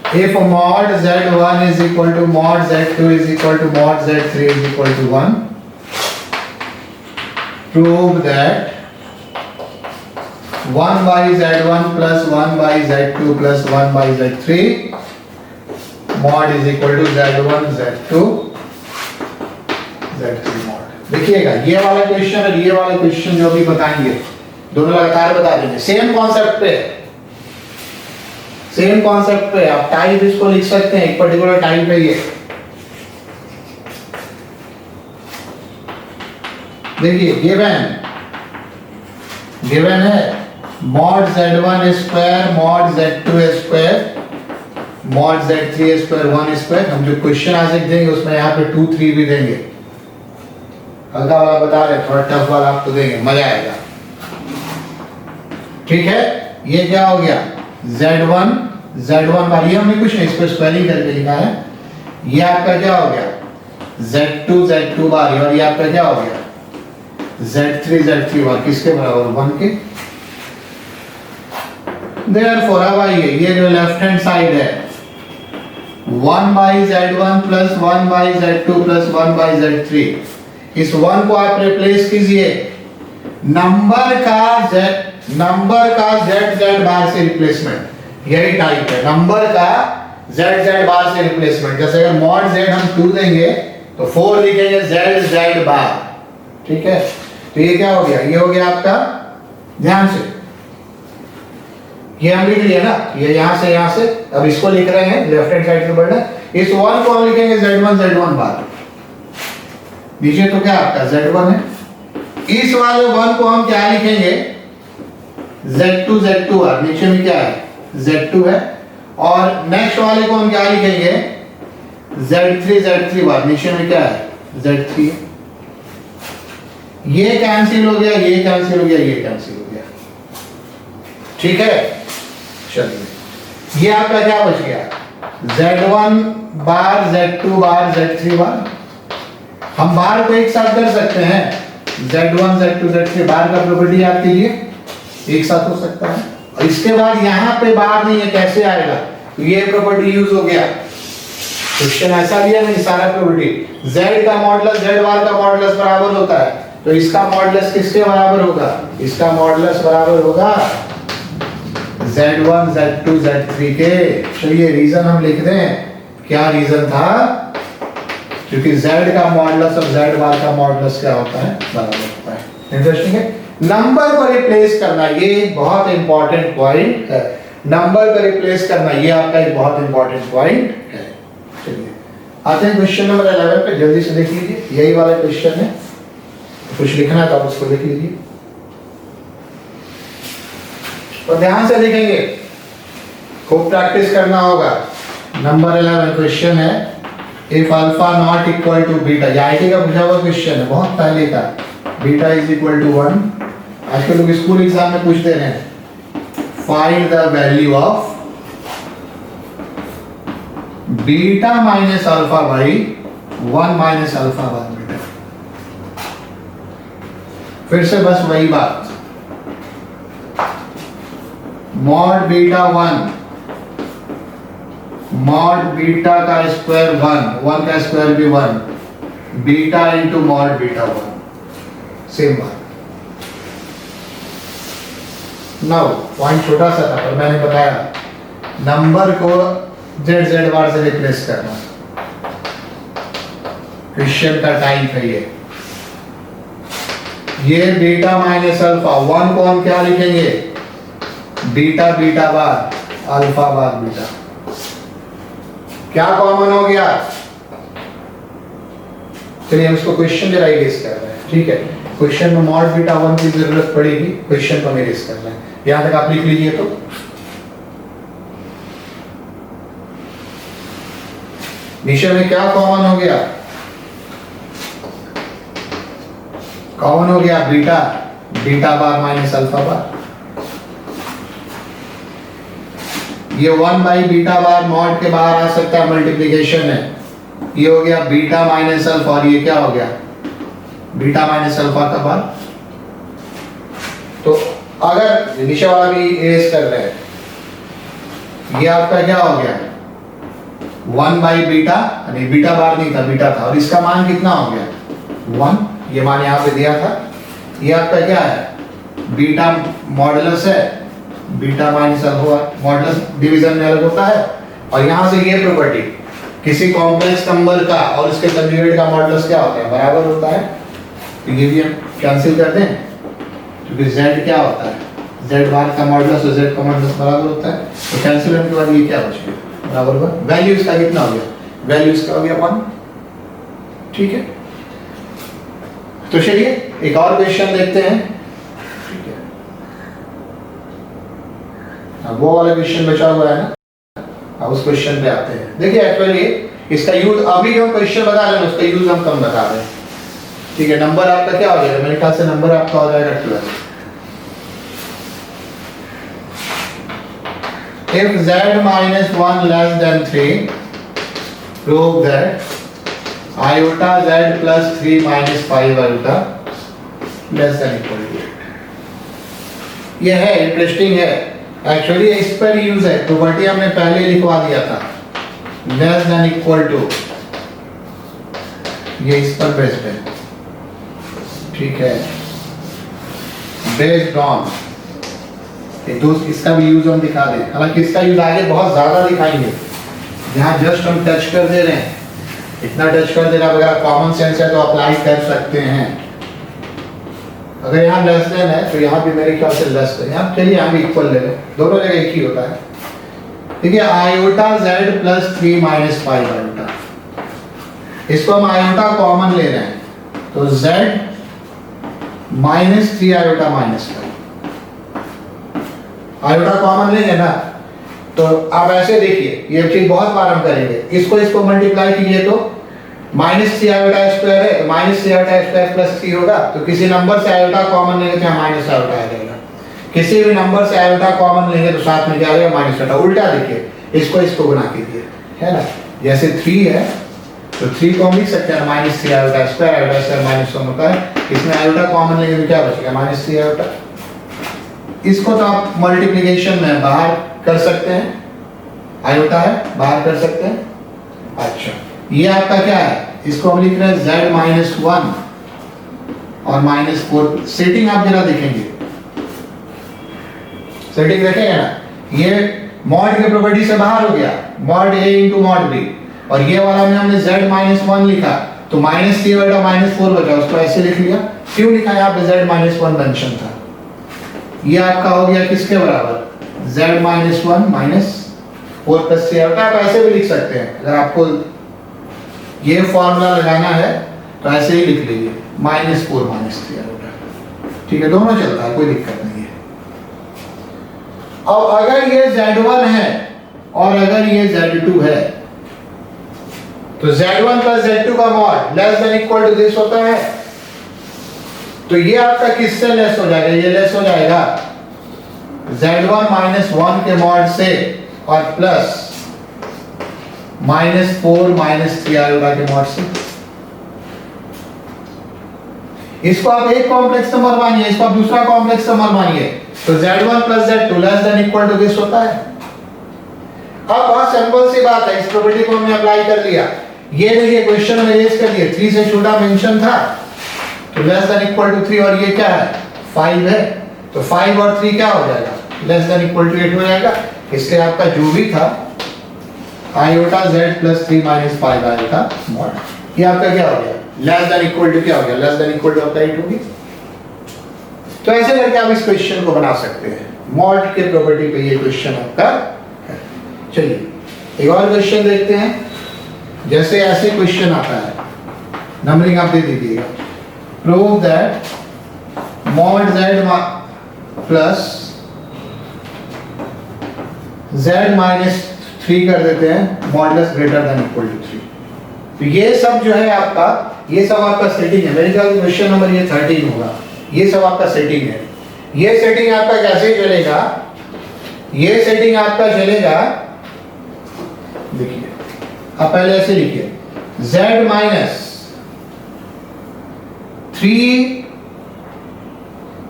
If mod z1 is equal to mod z2 is equal to mod z3 is equal to 1, prove that 1 by z1 plus 1 by z2 plus 1 by z3 mod is equal to z1 z2 z3 mod। देखिएगा ये वाला question और ये वाला question जो भी बताएंगे दोनों लगातार बता देंगे, सेम कॉन्सेप्ट पे, सेम कॉन्सेप्ट पे। आप टाइप इसको लिख सकते हैं, एक पर्टिकुलर टाइप है ये। देखिए गिवन है mod z1 square mod z2 square mod z3 square 1 square. हम जो क्वेश्चन आंसर देंगे उसमें यहाँ पे 2 3 भी देंगे, हल्का वाला बता रहे, थोड़ा टफ वाला आपको देंगे, मजा आएगा, ठीक है। ये क्या हो गया z1 बार, ये हमने कुछ नहीं, इसको स्पेलिंग करके लिखा है। ये आपका क्या हो गया z2 बार, और ये आपका क्या हो गया z3 बार, किसके बराबर 1 के। देयरफॉर अब आइए, ये जो लेफ्ट हैंड साइड है 1 by z1 plus 1 by z2 plus 1 by z3, इस 1 को आप रिप्लेस कीजिए नंबर का z बार से रिप्लेसमेंट, यही टाइप है नंबर का z बार से रिप्लेसमेंट। जैसे अगर mod z हम 2 देंगे तो 4 लिखेंगे z बार, ठीक है। तो ये क्या हो गया, ये हो गया आपका, ध्यान से ये हम लिख लिया ना, ये यहां से, अब इसको लिख रहे हैं लेफ्ट हैंड साइड से बढ़ना, इस 1 को हम लिखेंगे z1 बार, नीचे तो क्या आपका z1 है, इस वाले 1 को हम क्या लिखेंगे z2 बार, नीचे में क्या है z2 है, और नेक्स्ट वाले को हम क्या लिखेंगे z3 बार, नीचे में क्या है z3 है। ये कैंसिल हो गया, ये कैंसिल हो गया, ये कैंसिल हो गया, ठीक है। चलिए ये आपका क्या बच गया z1 बार z2 बार z3 बार। हम बार को एक साथ कर सकते हैं, z1 z2 z3 बार का प्रॉपर्टी याद कीजिए, एक साथ हो सकता है। और इसके बाद यहाँ पे बार नहीं है, कैसे आएगा, तो ये प्रॉपर्टी यूज हो गया। क्वेश्चन ऐसा दिया नहीं, सारा प्रॉपर्टी z का मॉडुलस z बार का मॉडुलस बराबर होता है, तो इसका मॉडुलस किसके बराबर होगा, इसका मॉडुलस बराबर होगा z1 z2 z3 के। चलिए रीजन हम लिख दें, क्या रीजन था, क्योंकि z का मॉडुलस और z बार का मॉडुलस क्या होता है, बराबर होता है। इंटरेस्टिंग है। नंबर को रिप्लेस करना, ये एक बहुत इंपॉर्टेंट पॉइंट है, नंबर को रिप्लेस करना ये आपका एक बहुत इंपॉर्टेंट पॉइंट है। चलिए आते हैं क्वेश्चन नंबर 11 पे, जल्दी से देख लीजिए, यही वाला क्वेश्चन है, कुछ लिखना है तो आप उसको लिख लीजिए और ध्यान से लिखेंगे, खूब प्रैक्टिस करना होगा। नंबर 11 क्वेश्चन है, if alpha not equal to beta, ये आईटी का पूछा हुआ क्वेश्चन है, बहुत पहले का, बीटा इज इक्वल टू 1, आजकल लोग स्कूल एग्जाम में पूछते हैं, find the value of beta minus alpha by 1 minus alpha by beta. फिर से बस वही बात, मॉड बीटा 1, मॉड बीटा का स्क्वायर 1 का स्क्वायर भी 1, beta into mod beta 1, same बात। नाउ पॉइंट छोटा सा था पर मैंने बताया, नंबर को z बार से रिप्लेस करना, क्वेश्चन का टाइप है ये बीटा माइनस अल्फा, 1 को हम क्या लिखेंगे बीटा बार अल्फा बार बीटा, क्या कॉमन हो गया। चलिए हम इसको क्वेश्चन जरा इरेज कर रहे हैं, ठीक है। क्वेश्चन में मॉड बीटा 1 की जरूरत पड़ेगी, क्वेश्चन को इरेज करना है, यहां तक आप लिख लीजिए। तो नीचे में क्या कॉमन हो गया? कॉमन हो गया बीटा, बीटा बार माइनस अल्फा बार। ये 1 बाई बीटा बार मॉड के बाहर आ सकता है, मल्टीप्लीकेशन है। ये हो गया बीटा माइनस अल्फा, और ये क्या हो गया? बीटा माइनस अल्फा का बार। तो अगर नीचे वाला भी इरेज कर रहे हैं, ये आपका क्या हो गया? 1 बाई बीटा, नहीं बीटा बार नहीं था, बीटा था, और इसका मान कितना हो गया? 1। ये मान यहाँ पे दिया था। ये आपका क्या है? बीटा मॉडुलस है, beta minus alpha. Modulus division में अलग होता है। और यहाँ से ये प्रॉपर्टी, किसी कॉम्प्लेक्स नंबर का और उसके कंजुगेट का मॉडुलस क्या होता है? बराबर होता है। तो ये भी हम कैंसिल कर दें, क्योंकि z क्या होता है? z बार का मॉडुलस और z का मॉडुलस बराबर होता है। तो कैंसिल होने के बाद ये क्या बच गया? बराबर होगा। वैल्यू इसका कितना हो गया? वैल्यू इसका हो गया 1। ठीक है, तो चलिए एक और क्वेश्चन देखते हैं। ठीक है, अब वो वाला क्वेश्चन बचा हुआ है ना, अब उस क्वेश्चन पे आते हैं। देखिए एक्चुअली इसका यूज अभी जो क्वेश्चन बता रहे हैं उसका यूज हम कम बता रहे हैं। ठीक है, नंबर आपका क्या हो जाएगा? मेरे ख्याल से नंबर आपका हो जाएगा 12। If z minus 1 less than 3, prove that iota z plus 3 minus 5 iota less than equal to 8। ये है इंटरेस्टिंग है एक्चुअली, इस पर यूज है। प्रॉपर्टी हमने पहले लिखवा दिया था, लेस देन इक्वल टू, ये इस पर बेस्ड है। ठीक है, बेस्ड ऑन, तो इसका भी यूज हम दिखा दें। हालांकि इसका यूज आगे बहुत ज्यादा दिखाएंगे, यहाँ जस्ट हम टच कर दे रहे हैं, इतना टच कर दे रहे हैं। अगर कॉमन सेंस है तो अप्लाई कर सकते हैं। अगर यहाँ लेस देन है तो यहाँ भी मेरे ख्याल से लेस है, यहाँ चलिए यहाँ भी इक्वल ले लें, दोनों जगह एक ही होता है। ठीक है, iota z plus 3 minus 5 iota, इसको हम आयोटा कॉमन ले रहे हैं, तो z minus 3 iota minus 5 iota common लेंगे ना। तो आप ऐसे देखिए, ये चीज बहुत बार हम करेंगे, इसको मल्टीप्लाई कीजिए तो माइनस 3 आयोटा स्क्वायर है, तो माइनस 3 आयोटा स्क्वायर प्लस 3 होगा। तो किसी नंबर से आयोटा कॉमन लेंगे तो माइनस आयोटा आ जाएगा, किसी भी नंबर से आयोटा कॉमन लेंगे तो साथ में क्या आएगा? Minus iota. उल्टा देखिए, इसको गुना कीजिए, है ना। जैसे 3 है तो 3 को हम लिख सकते हैं minus 3 iota square, iota square minus 1 होता है। इसमें आयोटा कॉमन लेंगे तो क्या बचेगा? Minus 3 iota. इसको तो आप मल्टीप्लिकेशन में बाहर कर सकते हैं, आयोटा है बाहर कर सकते हैं। अच्छा, ये आपका क्या है? इसको हम लिख रहे हैं z माइनस 1 और माइनस 4। सेटिंग आप जरा देखेंगे, सेटिंग देखेंगे ना, ये मॉड के प्रॉपर्टी से बाहर हो गया, mod a into mod b। और ये वाला में हमने z माइनस 1 लिखा, तो माइनस 3 बटा माइनस 4 बचा, उसको ऐसे लिख लिया। क्यों लिखा? यहाँ पे z माइनस 1 मेंशन था। ये आपका हो गया किसके बराबर? z minus 1 minus 4 plus 3 iota. आप ऐसे भी लिख सकते हैं, अगर आपको ये फॉर्मूला लगाना है तो ऐसे ही लिख लीजिए, माइनस 4 माइनस 3 आयोटा। ठीक है, दोनों चलता है, कोई दिक्कत नहीं है। अब अगर ये z1 है और अगर ये z2 है, तो z1 प्लस z2 का mod less than equal to this होता है। तो ये आपका किससे लेस हो जाएगा? ये लेस हो जाएगा z1 माइनस 1 के मॉड से, और प्लस माइनस 4 माइनस 3 आयोटा के मॉड से। इसको आप एक कॉम्प्लेक्स नंबर मानिए, इसको आप दूसरा कॉम्प्लेक्स नंबर मानिए, तो z1 plus z2 less than equal to this होता है। अब बहुत सिंपल सी बात है, इस प्रॉपर्टी को हमने अप्लाई कर लिया। ये देखिए क्वेश्चन में रेज कर दिया, 3 से छोटा मेंशन था, तो लेस देन इक्वल टू 3, और ये क्या है? 5 है, तो 5 और 3 क्या हो जाएगा? लेस देन इक्वल टू 8 हो जाएगा। इसके आपका जो भी था iota z plus 3 minus 5 iota mod, ये आपका क्या हो गया? लेस देन इक्वल टू क्या हो गया? लेस देन इक्वल टू आपका 8 होगी। तो ऐसे करके आप इस क्वेश्चन को बना सकते हैं, मॉड के प्रॉपर्टी पे ये क्वेश्चन आपका है। चलिए एक और क्वेश्चन देखते हैं। जैसे ऐसे क्वेश्चन आता है, नंबरिंग आप दे दीजिएगा। Prove that mod z plus z minus 3 कर देते हैं, modulus greater than equal to 3। तो ये सब जो है आपका, ये सब आपका सेटिंग है। मेरे ख्याल से क्वेश्चन नंबर ये 13 होगा। ये सब आपका सेटिंग है। ये सेटिंग आपका कैसे चलेगा? ये सेटिंग आपका चलेगा, देखिए आप पहले ऐसे लिखिए z माइनस 3,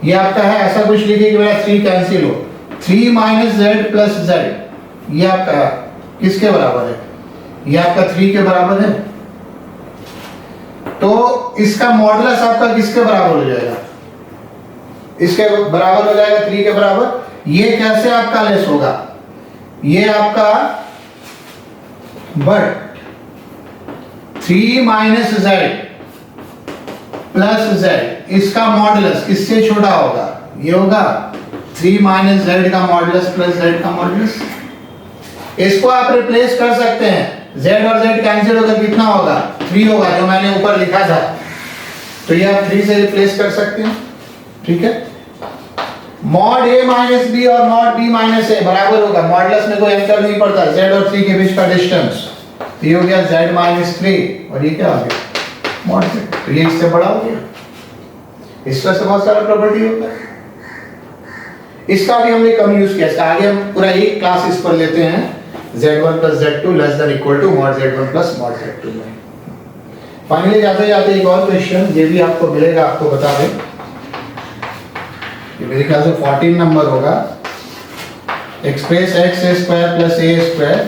ये आपका है ऐसा कुछ लिखिए कि मेरा 3 कैंसिल हो, 3 माइनस जेड प्लस जेड, ये आपका किसके बराबर है? ये आपका 3 के बराबर है। तो इसका मॉडुलस आपका किसके बराबर हो जाएगा? इसके बराबर हो जाएगा 3 के बराबर। ये कैसे आपका लेस होगा? ये आपका but 3 minus Z plus Z, इसका मॉडुलस किससे छोटा होगा? ये होगा 3 माइनस जेड का मॉडुलस प्लस जेड का मॉडुलस। इसको आप रिप्लेस कर सकते हैं। z और z कैंसिल होकर कितना होगा? 3 होगा, जो मैंने ऊपर लिखा था। तो ये आप 3 से रिप्लेस कर सकते हैं। ठीक है। मॉड a माइनस बी और मॉड b माइनस a बराबर होगा, मॉडुलस में कोई अंतर नहीं पड़ता, z और 3 के बीच का डिस्टेंस। तो ये हो गया z माइनस 3 और ये क्या हो गया? Mod z। तो ये इससे बड़ा हो गया। इसका से बहुत सारा प्रॉपर्टी होता है। इसका भी हमने कम यूज किया। इसका आगे हम पूरा एक क्लास इस पर लेते हैं। z1 plus z2 less than equal to mod z1 plus mod z2 में। फाइनली जाते जाते एक और क्वेश्चन, ये भी आपको मिलेगा, आपको बता दें, ये मेरे ख्याल से 14 नंबर होगा। Express x square plus a square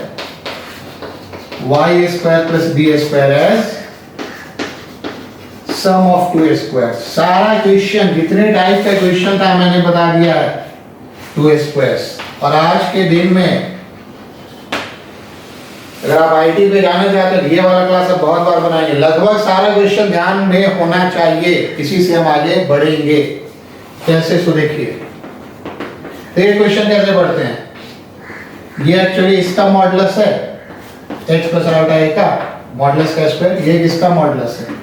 y square plus b square as sum of 2 square. सारा क्वेश्चन, जितने टाइप का क्वेश्चन था मैंने बता दिया है, 2 स्क्वायर्स। और आज के दिन में अगर आप आईटी पे जाना चाहते हैं, ये वाला क्लास आप बहुत बार बनाएंगे। लगभग सारा क्वेश्चन ध्यान में होना चाहिए, इसी से हम आगे बढ़ेंगे। कैसे? सो देखिए, ये क्वेश्चन कैसे पढ़ते हैं? ये एक्चुअली इसका मॉडुलस है, x प्लस आयोटा a का मॉडुलस का स्क्वायर। ये किसका मॉडुलस है?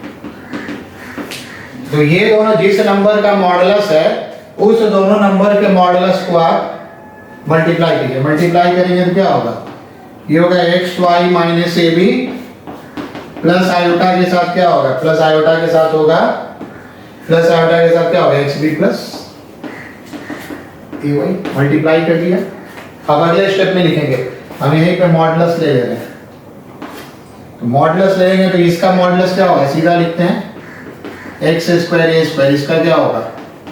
तो ये दोनों जिस नंबर का मॉडुलस है, उस दोनों नंबर के मॉडुलस को आप मल्टीप्लाई कीजिए। मल्टीप्लाई करेंगे तो क्या होगा? ये होगा एक्स वाई माइनस ए बी प्लस आयोटा के साथ क्या होगा? प्लस आयोटा के साथ होगा, प्लस आयोटा के साथ क्या होगा? एक्स बी प्लस ए वाई। मल्टीप्लाई कर दिया। अब अगले स्टेप में लिखेंगे, हम यहीं पे मॉडुलस ले रहे हैं। तो मॉडुलस लेंगे तो इसका मॉडुलस क्या होगा? सीधा लिखते हैं एक्स स्क्वायर ए स्क्वायर, इसका क्या होगा?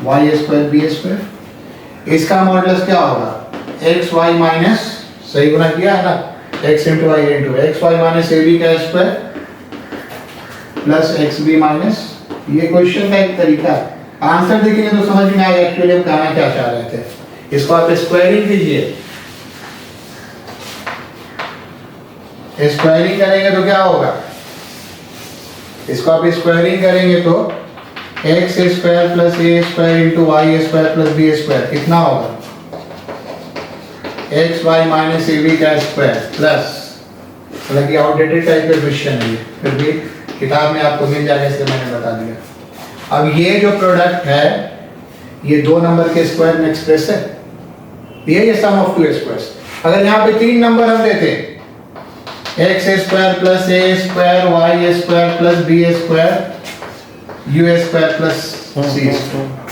Y square b square. इसका मॉडुलस क्या होगा? एक्स वाई माइनस, सही गुना किया है ना, x into y into x y minus A B का square plus x B minus. ये क्वेश्चन का एक तरीका है। आंसर देखेंगे तो समझ में आएगा एक्चुअली हम कहना क्या चाह रहे थे। इसको आप स्क्वायरिंग कीजिए। स्क्वायरिंग करेंगे तो क्या होगा? इसको आप स्क्वायरिंग करेंगे तो x square plus a square into y square plus b square कितना होगा? X y minus A B का स्क्वायर प्लस, हालांकि आउटडेटेड टाइप का क्वेश्चन है, फिर भी किताब में आपको मिल जाएगा, इसलिए मैंने बता दिया। अब ये जो प्रोडक्ट है, ये 2 नंबर के स्क्वायर में एक्सप्रेस है। ये सम ऑफ 2 स्क्वायर्स। अगर यहाँ पे 3 नंबर हम देते, x square plus a square y square plus b square u square plus c square.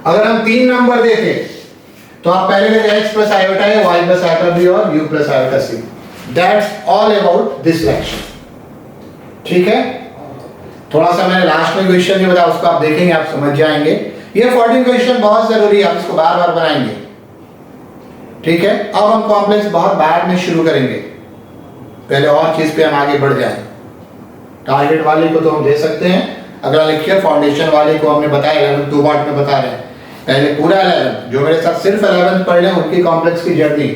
अगर हम 3 नंबर देते तो आप पहले लेते x प्लस आयोटा है, y प्लस आयोटा b और u plus iota c। That's all about this lecture. ठीक है। थोड़ा सा मैंने लास्ट में क्वेश्चन नहीं बताया, उसको आप देखेंगे, आप समझ जाएंगे। ये 14 क्वेश्चन बहुत जरूरी है, आप इसको बार बार बनाएंगे। ठीक है। अब हम कॉम्प्लेक्स बहुत बाद में शुरू करेंगे, पहले और चीज पे हम आगे बढ़ जाएं। टारगेट वाले को तो हम दे सकते हैं, अगला लेक्चर फाउंडेशन वाले को हमने बताया, 11 2 पार्ट में बता रहे हैं। पहले पूरा 11, जो मेरे साथ सिर्फ 11 पढ़ रहे हैं उनकी कॉम्प्लेक्स की जर्नी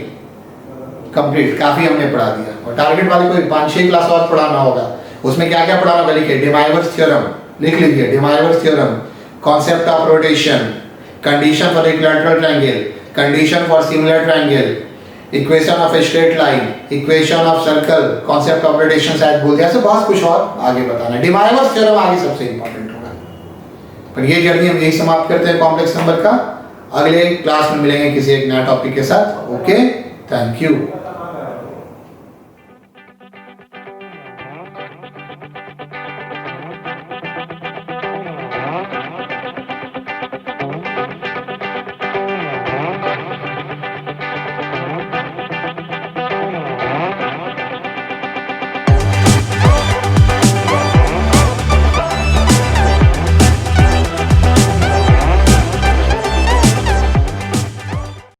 कंप्लीट, काफी हमने पढ़ा दिया। और टारगेट वाले को 5-6 क्लास और पढ़ाना होगा। उसमें क्या क्या पढ़ाना होगा लिखिए, डिमाइवर्स थ्योरम लिख लीजिए, De Moivre's theorem, concept of rotation, condition for equilateral triangle, condition for similar triangle, equation of straight line, equation of circle, concept of rotation शायद भूल गया, ऐसे बहुत कुछ और आगे बताना है। डिमाइवर्स थ्योरम आगे सबसे इंपॉर्टेंट होगा। पर ये जर्नी हम यही समाप्त करते हैं कॉम्प्लेक्स नंबर का। अगले क्लास में मिलेंगे किसी एक नया टॉपिक के साथ। Okay, thank you.